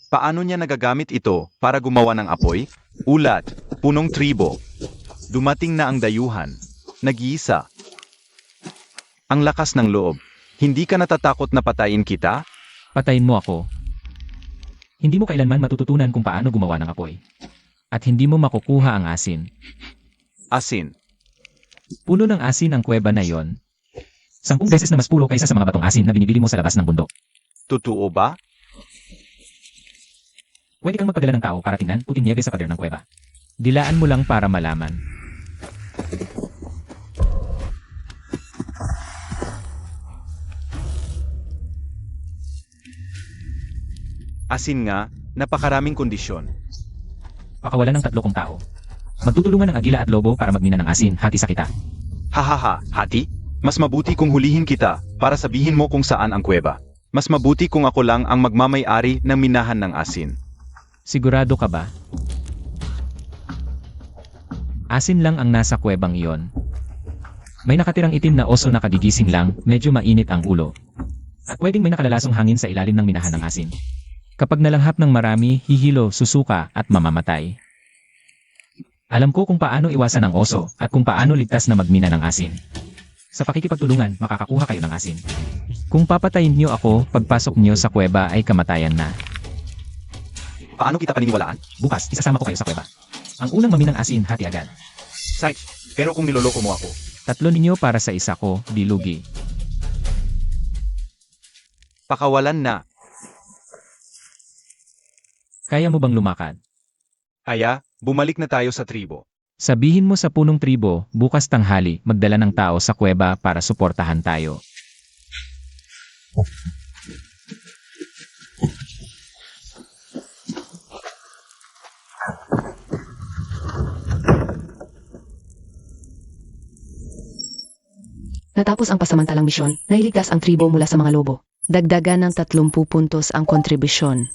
Paano niya nagagamit ito para gumawa ng apoy? Ulat, punong tribo. Dumating na ang dayuhan. Nag-iisa. Ang lakas ng loob. Hindi ka natatakot na patayin kita? Patayin mo ako. Hindi mo kailanman matututunan kung paano gumawa ng apoy. At hindi mo makukuha ang asin. Asin. Puno ng asin ang kuweba na yon. 10 beses na mas puro kaysa sa mga batong asin na binibili mo sa labas ng bundok. Totoo ba? Pwede kang magpadala ng tao para tingnan puting niebe sa pader ng kuweba. Dilaan mo lang para malaman. Asin nga, napakaraming kondisyon. Pakawalan ng 3 kong tao. Magtutulungan ng agila at lobo para magmina ng asin, hati sa kita. Hahaha, hati? Mas mabuti kung hulihin kita para sabihin mo kung saan ang kuweba. Mas mabuti kung ako lang ang magmamay-ari ng minahan ng asin. Sigurado ka ba? Asin lang ang nasa kuwebang iyon. May nakatirang itim na oso na kagigising lang, medyo mainit ang ulo. At pwedeng may nakalalasong hangin sa ilalim ng minahan ng asin. Kapag nalanghap ng marami, hihilo, susuka at mamamatay. Alam ko kung paano iwasan ang oso at kung paano ligtas na magmina ng asin. Sa pakikipagtulungan, makakakuha kayo ng asin. Kung papatayin niyo ako, pagpasok niyo sa kuweba ay kamatayan na. Paano kita paniniwalaan? Bukas, isasama ko kayo sa kuweba. Ang unang maminang asin, hati agad. Sight, pero kung niloloko mo ako. 3 ninyo para sa isa ko, di lugi. Pakawalan na. Kaya mo bang lumakad? Aya, bumalik na tayo sa tribo. Sabihin mo sa punong tribo, bukas tanghali, magdala ng tao sa kuweba para suportahan tayo. Natapos ang pasamantalang misyon, nailigtas ang tribo mula sa mga lobo. Dagdagan ng 30 puntos ang kontribusyon.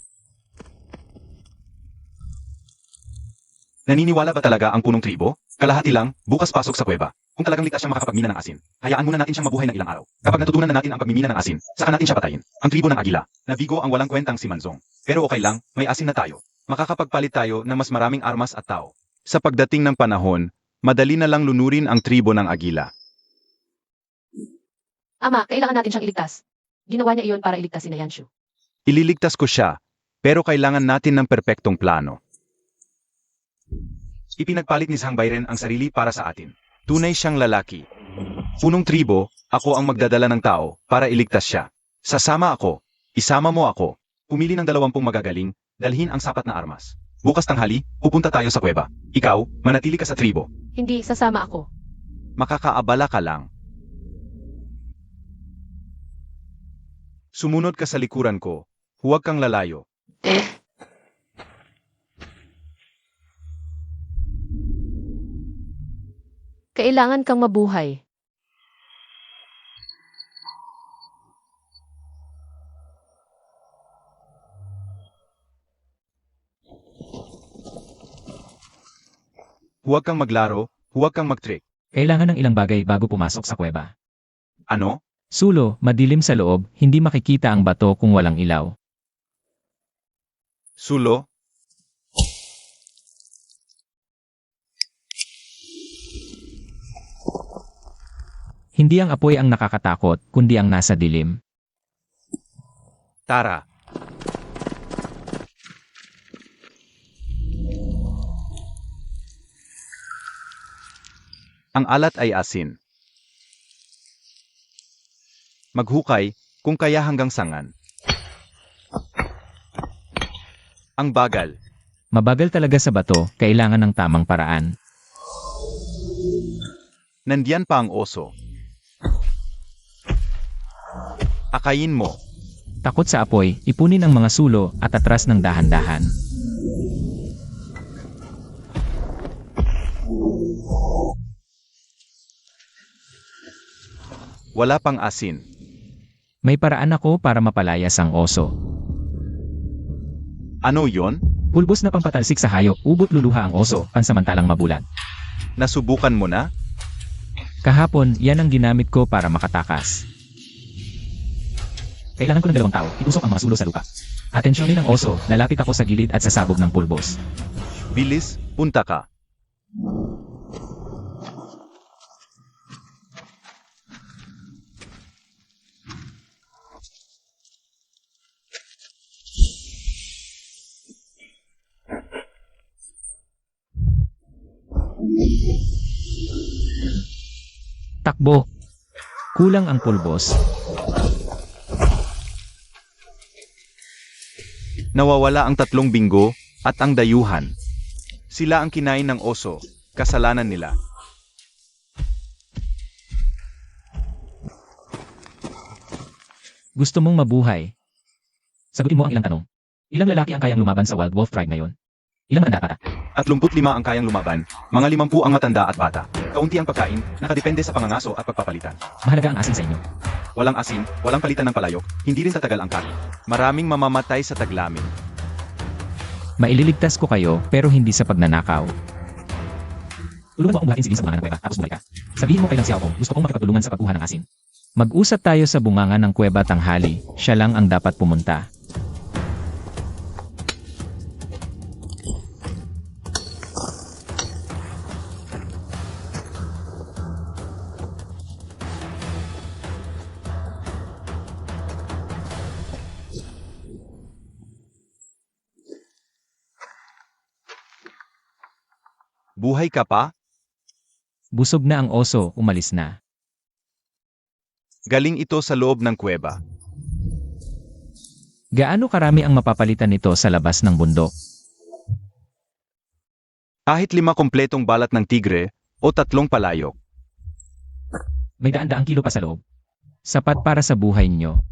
Naniniwala ba talaga ang punong tribo? Kalahati lang, bukas pasok sa kuweba. Kung talagang ligtas siyang makakapagmina ng asin, hayaan muna natin siyang mabuhay ng ilang araw. Kapag natutunan na natin ang pagmimina ng asin, saka natin siya patayin. Ang tribo ng Agila, nabigo ang walang kwentang si Manzong. Pero okay lang, may asin na tayo. Makakapagpalit tayo ng mas maraming armas at tao. Sa pagdating ng panahon, madali na lang lunurin ang tribo ng Agila. Ama, kailangan natin siyang iligtas. Ginawa niya iyon para iligtas si Yanshu. Ililigtas ko siya, pero kailangan natin ng perpektong plano. Ipinagpalit ni Zhang Beiren ang sarili para sa atin. Tunay siyang lalaki. Punong tribo, ako ang magdadala ng tao para iligtas siya. Sasama ako. Isama mo ako. Pumili ng 20 magagaling, dalhin ang sapat na armas. Bukas tanghali, pupunta tayo sa kuweba. Ikaw, manatili ka sa tribo. Hindi, sasama ako. Makakaabala ka lang. Sumunod ka sa likuran ko. Huwag kang lalayo. Kailangan kang mabuhay. Huwag kang maglaro, huwag kang mag-trick. Kailangan ng ilang bagay bago pumasok sa kuweba. Ano? Sulo, madilim sa loob, hindi makikita ang bato kung walang ilaw. Sulo? Hindi ang apoy ang nakakatakot, kundi ang nasa dilim. Tara. Ang alat ay asin. Maghukay, kung kaya hanggang sangan. Ang bagal. Mabagal talaga sa bato, kailangan ng tamang paraan. Nandiyan pa ang oso. Akayin mo. Takot sa apoy, ipunin ang mga sulo at atras ng dahan-dahan. Wala pang asin. May paraan ako para mapalayas ang oso. Ano yon? Pulbos na pampatalsik sa hayop, ubot luluha ang oso, pansamantalang mabulat. Nasubukan mo na? Kahapon, yan ang ginamit ko para makatakas. Kailangan ko ng 2 tao, itusok ang mga sulo sa lupa. Atensyonin ang oso, lalapit ako sa gilid at sasabog ng pulbos. Bilis, punta ka. Takbo. Kulang ang pulbos. Nawawala ang 3 binggo at ang dayuhan. Sila ang kinain ng oso, kasalanan nila. Gusto mong mabuhay? Sagutin mo ang ilang tanong. Ilang lalaki ang kayang lumaban sa Wild Wolf Tribe ngayon? Ilang matanda pa? 35 ang kayang lumaban, mga 50 ang matanda at bata. Kaunti ang pagkain, nakadepende sa pangangaso at pagpapalitan. Mahalaga ang asin sa inyo. Walang asin, walang palitan ng palayok, hindi rin tatagal ang kain. Maraming mamamatay sa taglamig. Maililigtas ko kayo, pero hindi sa pagnanakaw. Tulungan mo akong buhatin si Lin sa bunganga ng kuweba, tapos bumalik ka. Sabihin mo kay Lang Xiaokong, gusto kong makipagtulungan sa pagkuha ng asin. Mag-usap tayo sa bunganga ng kuweba tanghali, siya lang ang dapat pumunta. Buhay ka pa? Busog na ang oso, umalis na. Galing ito sa loob ng kuweba. Gaano karami ang mapapalitan nito sa labas ng bundok? Kahit 5 kompletong balat ng tigre o 3 palayok. May daan-daang kilo pa sa loob. Sapat para sa buhay niyo.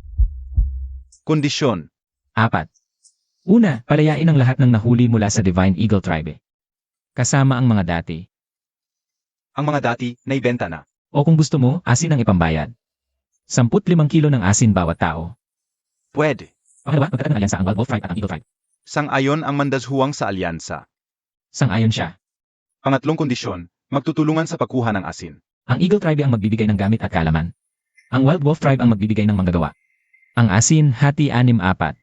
Kondisyon. 4. Una, palayain ang lahat ng nahuli mula sa Divine Eagle Tribe. Kasama ang mga dati. Ang mga dati, naibenta na. O kung gusto mo, asin ang ipambayad. 15 kilo ng asin bawat tao. Pwede. Pangalawa, magkatakan ng alyansa ang Wild Wolf Tribe at ang Eagle Tribe. Sang-ayon ang mandashuwang sa alyansa. Sang-ayon siya. Pangatlong kondisyon, magtutulungan sa pagkuha ng asin. Ang Eagle Tribe ang magbibigay ng gamit at kaalaman. Ang Wild Wolf Tribe ang magbibigay ng manggagawa. Ang asin, hati 6-4.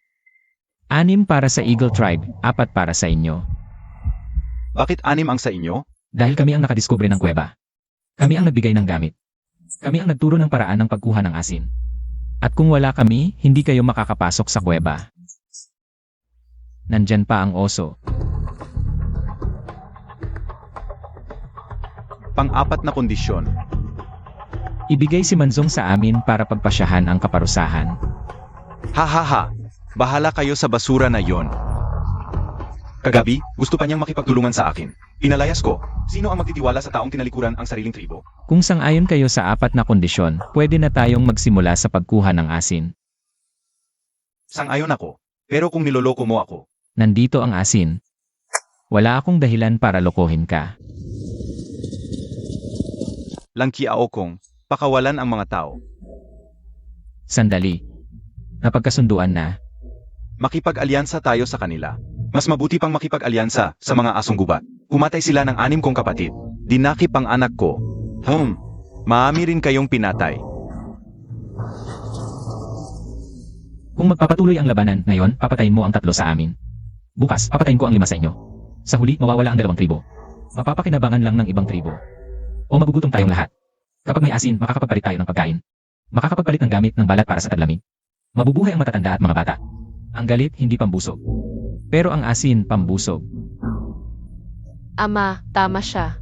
6 para sa Eagle Tribe, 4 para sa inyo. Bakit 6 ang sa inyo? Dahil kami ang nakadiskubre ng kuweba. Kami ang nagbigay ng gamit. Kami ang nagturo ng paraan ng pagkuha ng asin. At kung wala kami, hindi kayo makakapasok sa kuweba. Nandyan pa ang oso. Pang-4 na kondisyon. Ibigay si Manzong sa amin para pagpasyahan ang kaparusahan. Ha ha ha. Bahala kayo sa basura na yon. Kagabi, gusto pa niyang makipagtulungan sa akin. Pinalayas ko. Sino ang magtitiwala sa taong tinalikuran ang sariling tribo? Kung sang-ayon kayo sa apat na kondisyon, pwede na tayong magsimula sa pagkuha ng asin. Sang-ayon ako. Pero kung niloloko mo ako, Nandito ang asin. Wala akong dahilan para lokohin ka. langkiao kong, pakawalan ang mga tao. Sandali. Napagkasunduan na. Makipag-alyansa tayo sa kanila. Mas mabuti pang makipag-alyansa sa mga asong gubat. Pumatay sila ng 6 kong kapatid. Dinakip ang anak ko. Maami rin kayong pinatay. Kung magpapatuloy ang labanan, ngayon, papatayin mo ang 3 sa amin. Bukas, papatayin ko ang 5 sa inyo. Sa huli, mawawala ang 2 tribo. Mapapakinabangan lang ng ibang tribo. O magugutom tayong lahat. Kapag may asin, makakapagpalit tayo ng pagkain. Makakapagpalit ng gamit ng balat para sa taglamig. Mabubuhay ang matatanda at mga bata. Ang galit, hindi pambusog. Pero ang asin, pambusog. Ama, tama siya.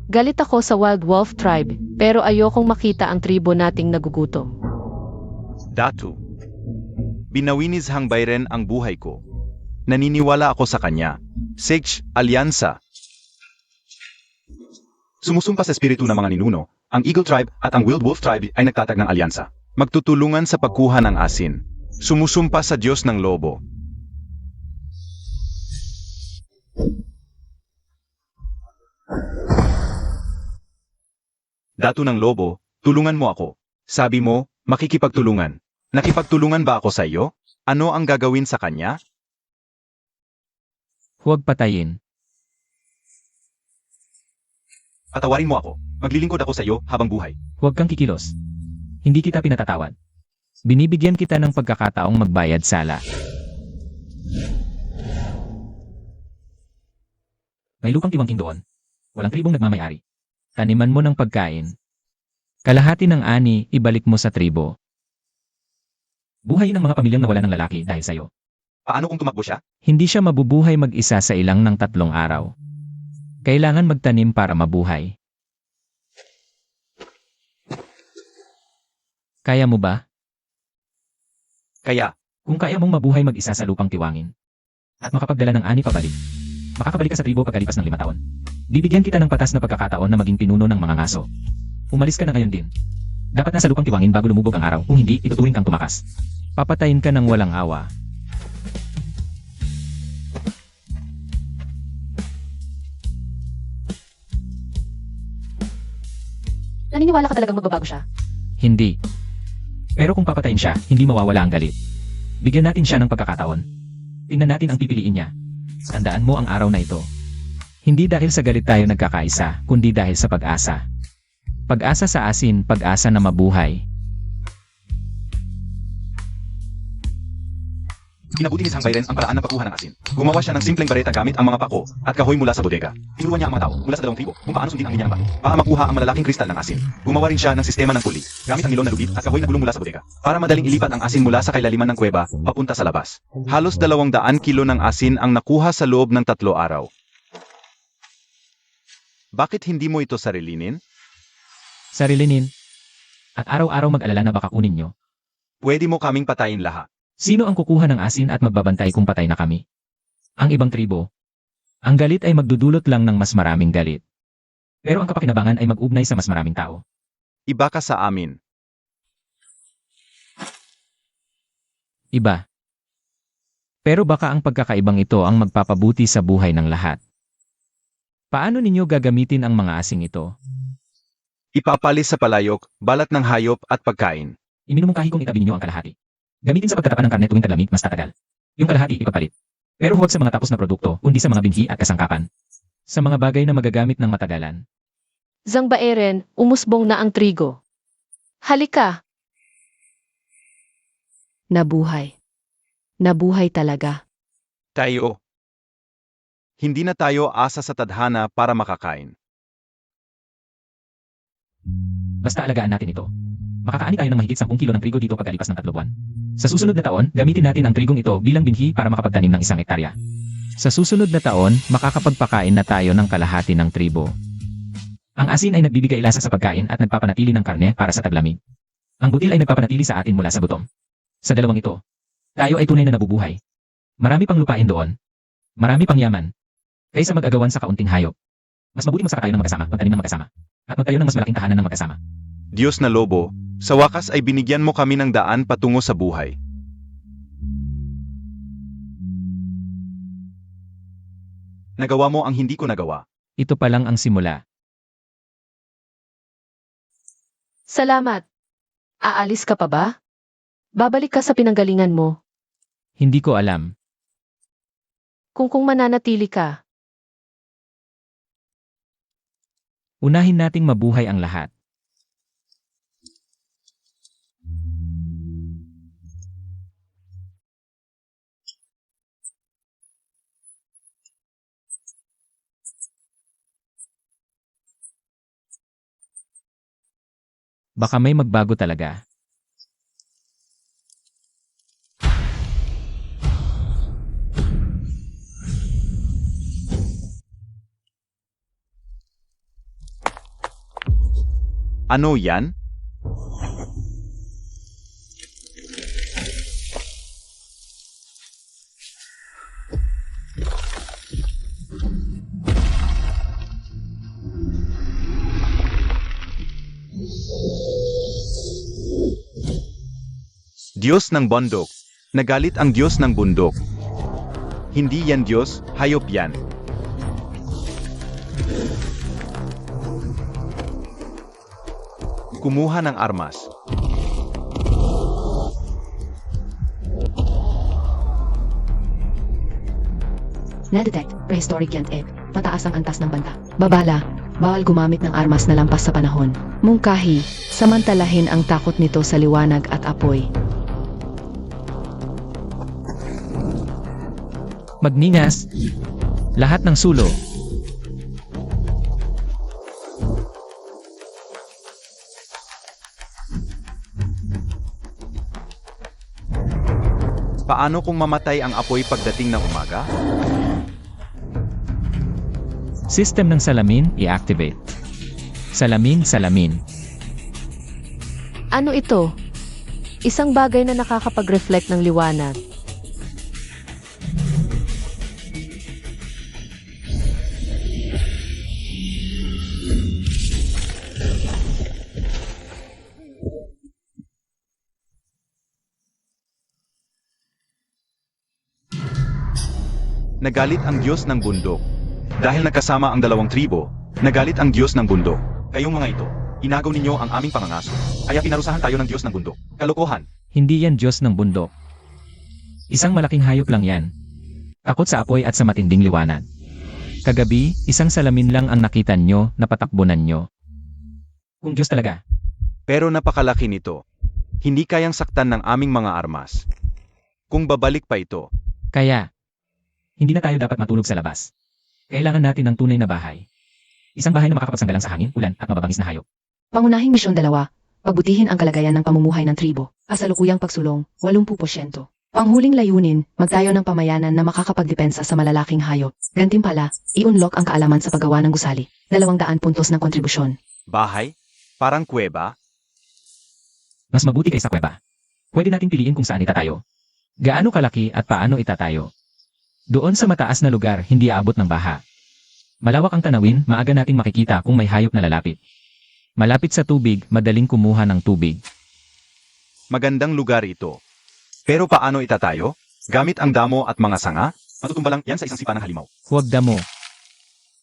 Galit ako sa Wild Wolf Tribe, pero ayokong makita ang tribo nating nagugutom. Datu. Binawinis hang Bayren ang buhay ko. Naniniwala ako sa kanya. Sage, alyansa. Sumusumpa sa espiritu ng mga ninuno, ang Eagle Tribe at ang Wild Wolf Tribe ay nagtatag ng alyansa. Magtutulungan sa pagkuha ng asin. Sumusumpa sa Diyos ng Lobo. Datu ng Lobo, tulungan mo ako. Sabi mo, makikipagtulungan. Nakipagtulungan ba ako sa iyo? Ano ang gagawin sa kanya? Huwag patayin. Patawarin mo ako. Maglilingkod ako sa iyo habang buhay. Huwag kang kikilos. Hindi kita pinatatawad. Binibigyan kita ng pagkakataong magbayad sala. May lupang tiwangking doon. Walang tribong nagmamayari. Taniman mo ng pagkain. Kalahati ng ani, ibalik mo sa tribo. Buhayin ang mga pamilyang nawala ng lalaki dahil sa'yo. Paano kung tumakbo siya? Hindi siya mabubuhay mag-isa sa ilang ng 3 araw. Kailangan magtanim para mabuhay. Kaya mo ba? Kaya, Kung kaya mong mabuhay mag-isa sa lupang tiwangin at makapagdala ng ani pabalik, makakabalik ka sa tribo pagkalipas ng 5 taon. Bibigyan kita ng patas na pagkakataon na maging pinuno ng mga ngaso. Umalis ka na ngayon din. Dapat nasa lupang tiwangin bago lumubog ang araw, kung hindi, ituturing kang tumakas. Papatayin ka ng walang awa. Naniniwala ka talagang magbabago siya? Hindi. Pero kung papatayin siya, hindi mawawala ang galit. Bigyan natin siya ng pagkakataon. Tingnan natin ang pipiliin niya. Tandaan mo ang araw na ito. Hindi dahil sa galit tayo nagkakaisa, kundi dahil sa pag-asa. Pag-asa sa asin, pag-asa na mabuhay. Ginabuti ni Sang Bayren ang paraan ng pagkuha ng asin. Gumawa siya ng simpleng bareta gamit ang mga pako at kahoy mula sa bodega. Tinuruan niya ang mga tao mula sa 2 tribo kung paano sundin ang linya ng bato para makuha ang malalaking kristal ng asin. Gumawa rin siya ng sistema ng puli gamit ang nilon na lubid at kahoy na gulong mula sa bodega para madaling ilipat ang asin mula sa kailaliman ng kuweba papunta sa labas. Halos 200 kilo ng asin ang nakuha sa loob ng 3 araw. Bakit hindi mo ito sarilinin? Sarilinin. At araw-araw mag-alala na baka kunin nyo. Pwede mo kaming patayin lahat. Sino ang kukuha ng asin at magbabantay kung patay na kami? Ang ibang tribo. Ang galit ay magdudulot lang ng mas maraming galit. Pero ang kapakinabangan ay mag-ugnay sa mas maraming tao. Iba ka sa amin. Iba. Pero baka ang pagkakaibang ito ang magpapabuti sa buhay ng lahat. Paano ninyo gagamitin ang mga asing ito? Ipapalis sa palayok, balat ng hayop at pagkain. Iminumungkahi kong itabi ninyo ang kalahati. Gamitin sa pagtatapan ng karne tuwing taglamig mas tatagal. Yung kalahati ipapalit. Pero huwag sa mga tapos na produkto, kundi sa mga binhi at kasangkapan. Sa mga bagay na magagamit ng matagalan. Sang Bayren, umusbong na ang trigo. Halika! Nabuhay. Nabuhay talaga. Tayo. Hindi na tayo asa sa tadhana para makakain. Basta alagaan natin ito. Makakaani tayo ng mahigit 10 kilo ng trigo dito pagkalipas ng 3 buwan. Sa susunod na taon, gamitin natin ang trigong ito bilang binhi para makapagtanim ng 1 hektarya. Sa susunod na taon, makakapagpakain na tayo ng kalahati ng tribo. Ang asin ay nagbibigay lasa sa pagkain at nagpapanatili ng karne para sa taglamig. Ang butil ay nagpapanatili sa atin mula sa gutom. Sa dalawang ito, tayo ay tunay na nabubuhay. Marami pang lupain doon. Marami pang yaman. Kaysa mag-agawan sa kaunting hayop. Mas mabuti magsaka tayo ng magkasama, magtanim ng magkasama. At magtayo ng mas malaking tahanan ng magkasama. Diyos na lobo, sa wakas ay binigyan mo kami ng daan patungo sa buhay. Nagawa mo ang hindi ko nagawa. Ito pa lang ang simula. Salamat. Aalis ka pa ba? Babalik ka sa pinanggalingan mo. Hindi ko alam. Kung mananatili ka. Unahin nating mabuhay ang lahat. Baka may magbago talaga. Ano yan? Diyos ng bundok. Nagalit ang Diyos ng bundok. Hindi yan Diyos, hayop yan. Kumuha ng armas. Na-detect, prehistoric yan egg. Mataas ang antas ng banta. Babala, bawal gumamit ng armas na lampas sa panahon. Mungkahi, samantalahin ang takot nito sa liwanag at apoy. Magningas. Lahat ng sulo. Paano kung mamatay ang apoy pagdating ng umaga? System ng salamin, i-activate. Salamin, salamin. Ano ito? Isang bagay na nakakapag-reflect ng liwanag. Nagalit ang Diyos ng bundok. Dahil nagkasama ang dalawang tribo, nagalit ang Diyos ng bundok. Kayong mga ito, inagaw ninyo ang aming pangangaso. Kaya pinarusahan tayo ng Diyos ng bundok. Kalokohan. Hindi yan Diyos ng bundok. Isang malaking hayop lang yan. Takot sa apoy at sa matinding liwanag. Kagabi, isang salamin lang ang nakita nyo na patakbunan nyo. Kung Diyos talaga. Pero napakalaki nito. Hindi kayang saktan ng aming mga armas. Kung babalik pa ito, Kaya, hindi na tayo dapat matulog sa labas. Kailangan natin ng tunay na bahay. Isang bahay na makakapagsanggalang sa hangin, ulan at mababangis na hayop. Pangunahing misyon 2, pagbutihin ang kalagayan ng pamumuhay ng tribo. Kasalukuyang pagsulong, 80%. Panghuling layunin, magtayo ng pamayanan na makakapagdepensa sa malalaking hayop. Gantimpala, i-unlock ang kaalaman sa paggawa ng gusali. 200 puntos ng kontribusyon. bahay, parang kuweba, Mas mabuti kaysa kuweba. Pwede nating piliin kung saan itatayo. Gaano kalaki at paano itatayo. Doon sa mataas na lugar, hindi aabot ng baha. Malawak ang tanawin, maaga nating makikita kung may hayop na lalapit. Malapit sa tubig, madaling kumuha ng tubig. magandang lugar ito. Pero paano itatayo? Gamit ang damo at mga sanga? Matutumba lang yan sa isang sipa ng halimaw. Huwag damo.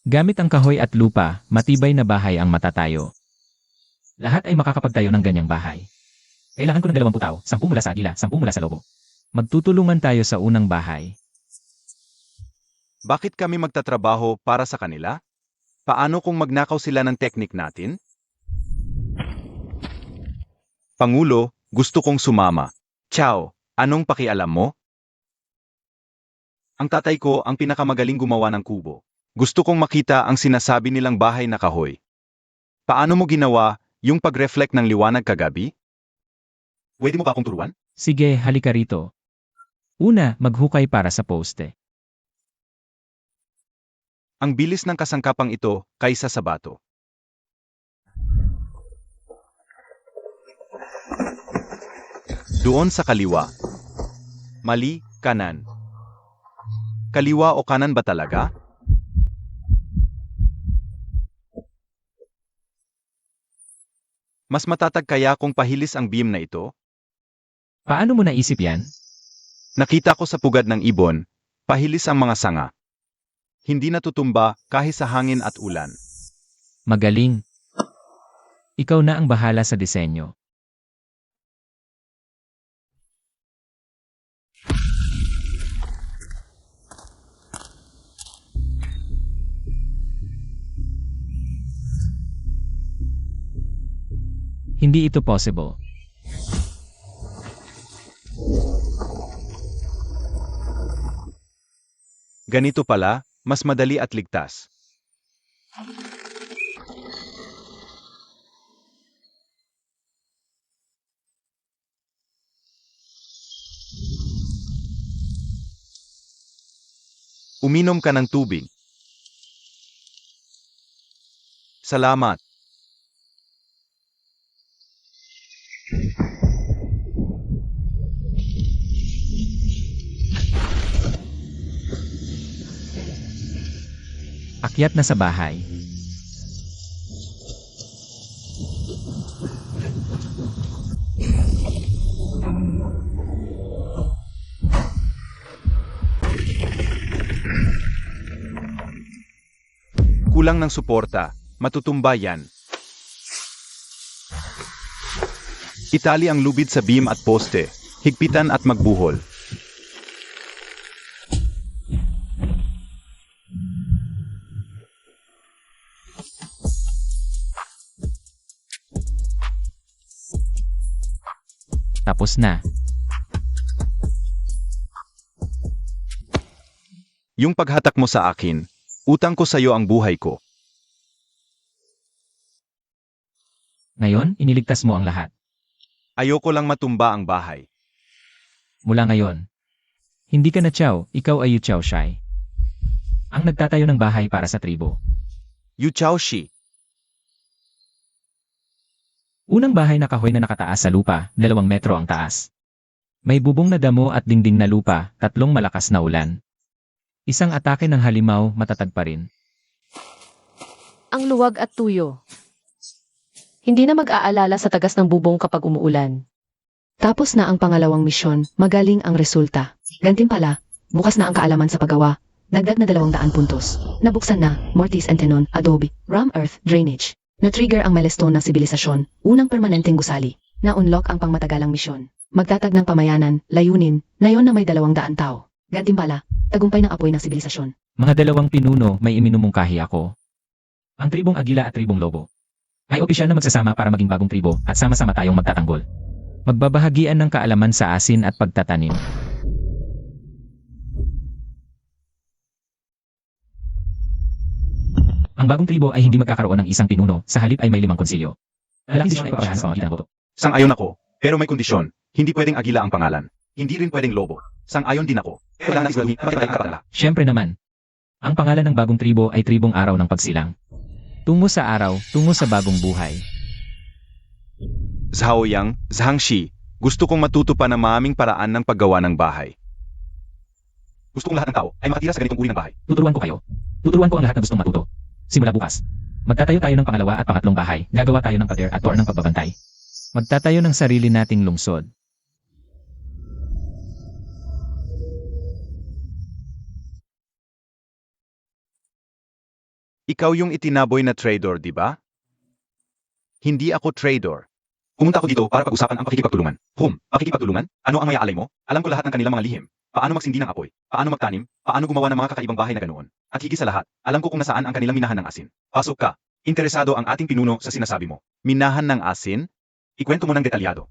Gamit ang kahoy at lupa, matibay na bahay ang matatayo. Lahat ay makakapagtayo ng ganyang bahay. Kailangan ko ng 20 tao, 10 mula sa agila, 10 mula sa lobo. Magtutulungan tayo sa unang bahay. Bakit kami magtatrabaho para sa kanila? Paano kung magnakaw sila ng teknik natin? Pangulo, gusto kong sumama. Ciao, anong pakialam mo? Ang tatay ko ang pinakamagaling gumawa ng kubo. Gusto kong makita ang sinasabi nilang bahay na kahoy. Paano mo ginawa yung pag-reflect ng liwanag kagabi? Pwede mo ba akong turuan? Sige, halika rito. Una, maghukay para sa poste. Ang bilis ng kasangkapang ito kaysa sa bato. Doon sa kaliwa. Mali, kanan. Kaliwa o kanan ba talaga? Mas matatag kaya kung pahilis ang beam na ito? Paano mo naisip yan? Nakita ko sa pugad ng ibon, pahilis ang mga sanga. Hindi natutumba kahit sa hangin at ulan. Magaling. Ikaw na ang bahala sa disenyo. Hindi ito possible. Ganito pala, mas madali at ligtas. Uminom ka ng tubig. Salamat. Akyat na sa bahay. Kulang ng suporta, matutumba yan. Itali ang lubid sa beam at poste, higpitan at magbuhol. Tapos na. Yung paghatak mo sa akin, utang ko sa iyo ang buhay ko. Ngayon, iniligtas mo ang lahat. Ayoko lang matumba ang bahay. Mula ngayon. Hindi ka na Chow, ikaw ay Yu Chow Shai. Ang nagtatayo ng bahay para sa tribo. Yu Chao Shi. Unang bahay na kahoy na nakataas sa lupa, 2 metro ang taas. May bubong na damo at dingding na lupa, 3 malakas na ulan. Isang atake ng halimaw, matatag pa rin. Ang luwag at tuyo. Hindi na mag-aalala sa tagas ng bubong kapag umuulan. Tapos na ang pangalawang misyon, magaling ang resulta. Gantimpala, bukas na ang kaalaman sa paggawa. Dagdag na 200 puntos. Nabuksan na, Mortise and Tenon, Adobe, Ram Earth, Drainage. Na-trigger ang milestone ng sibilisasyon, unang permanenteng gusali. Na-unlock ang pangmatagalang misyon. Magtatag ng pamayanan, layunin, na yon na may 200 tao. Gantimpala, tagumpay ng apoy ng sibilisasyon. Mga 2 pinuno may iminumungkahi ako. Ang tribong Agila at tribong Lobo. Ay opisyal na magsasama para maging bagong tribo at sama-sama tayong magtatanggol. Magbabahagian ng kaalaman sa asin at pagtatanim. Ang bagong tribo ay hindi magkakaroon ng isang pinuno, sa halip ay may 5 konsilyo. Malaking desisyon ay papayahan sa pamamagitan ng boto. Sang-ayon ako, pero may kondisyon. Hindi pwedeng Agila ang pangalan. Hindi rin pwedeng Lobo. Sang-ayon din ako. Kailangan isgawin, makitay ang kapatala. Siyempre naman. Ang pangalan ng bagong tribo ay Tribong Araw ng Pagsilang. Tungo sa araw, tungo sa bagong buhay. Zhao Yang, Zhang Shi, gusto kong matuto pa ng maaming paraan ng paggawa ng bahay. Gusto kong lahat ng tao ay makatira sa ganitong uri ng bahay. Tuturuan ko kayo. Tuturuan ko ang lahat na gustong matuto. Simula bukas. Magtatayo tayo ng pangalawa at pangatlong bahay. Gagawa tayo ng pader at tor ng pagbabantay. Magtatayo ng sarili nating lungsod. Ikaw yung itinaboy na trader, di ba? Hindi ako trader. Pumunta ako dito para pag-usapan ang pakikipagtulungan. Pakikipagtulungan? Ano ang mayaalay mo? Alam ko lahat ng kanilang mga lihim. Paano magsindi ng apoy? Paano magtanim? Paano gumawa ng mga kakaibang bahay na ganoon? At higit sa lahat, alam ko kung nasaan ang kanilang minahan ng asin. Pasok ka. Interesado ang ating pinuno sa sinasabi mo. Minahan ng asin? Ikwento mo ng detalyado.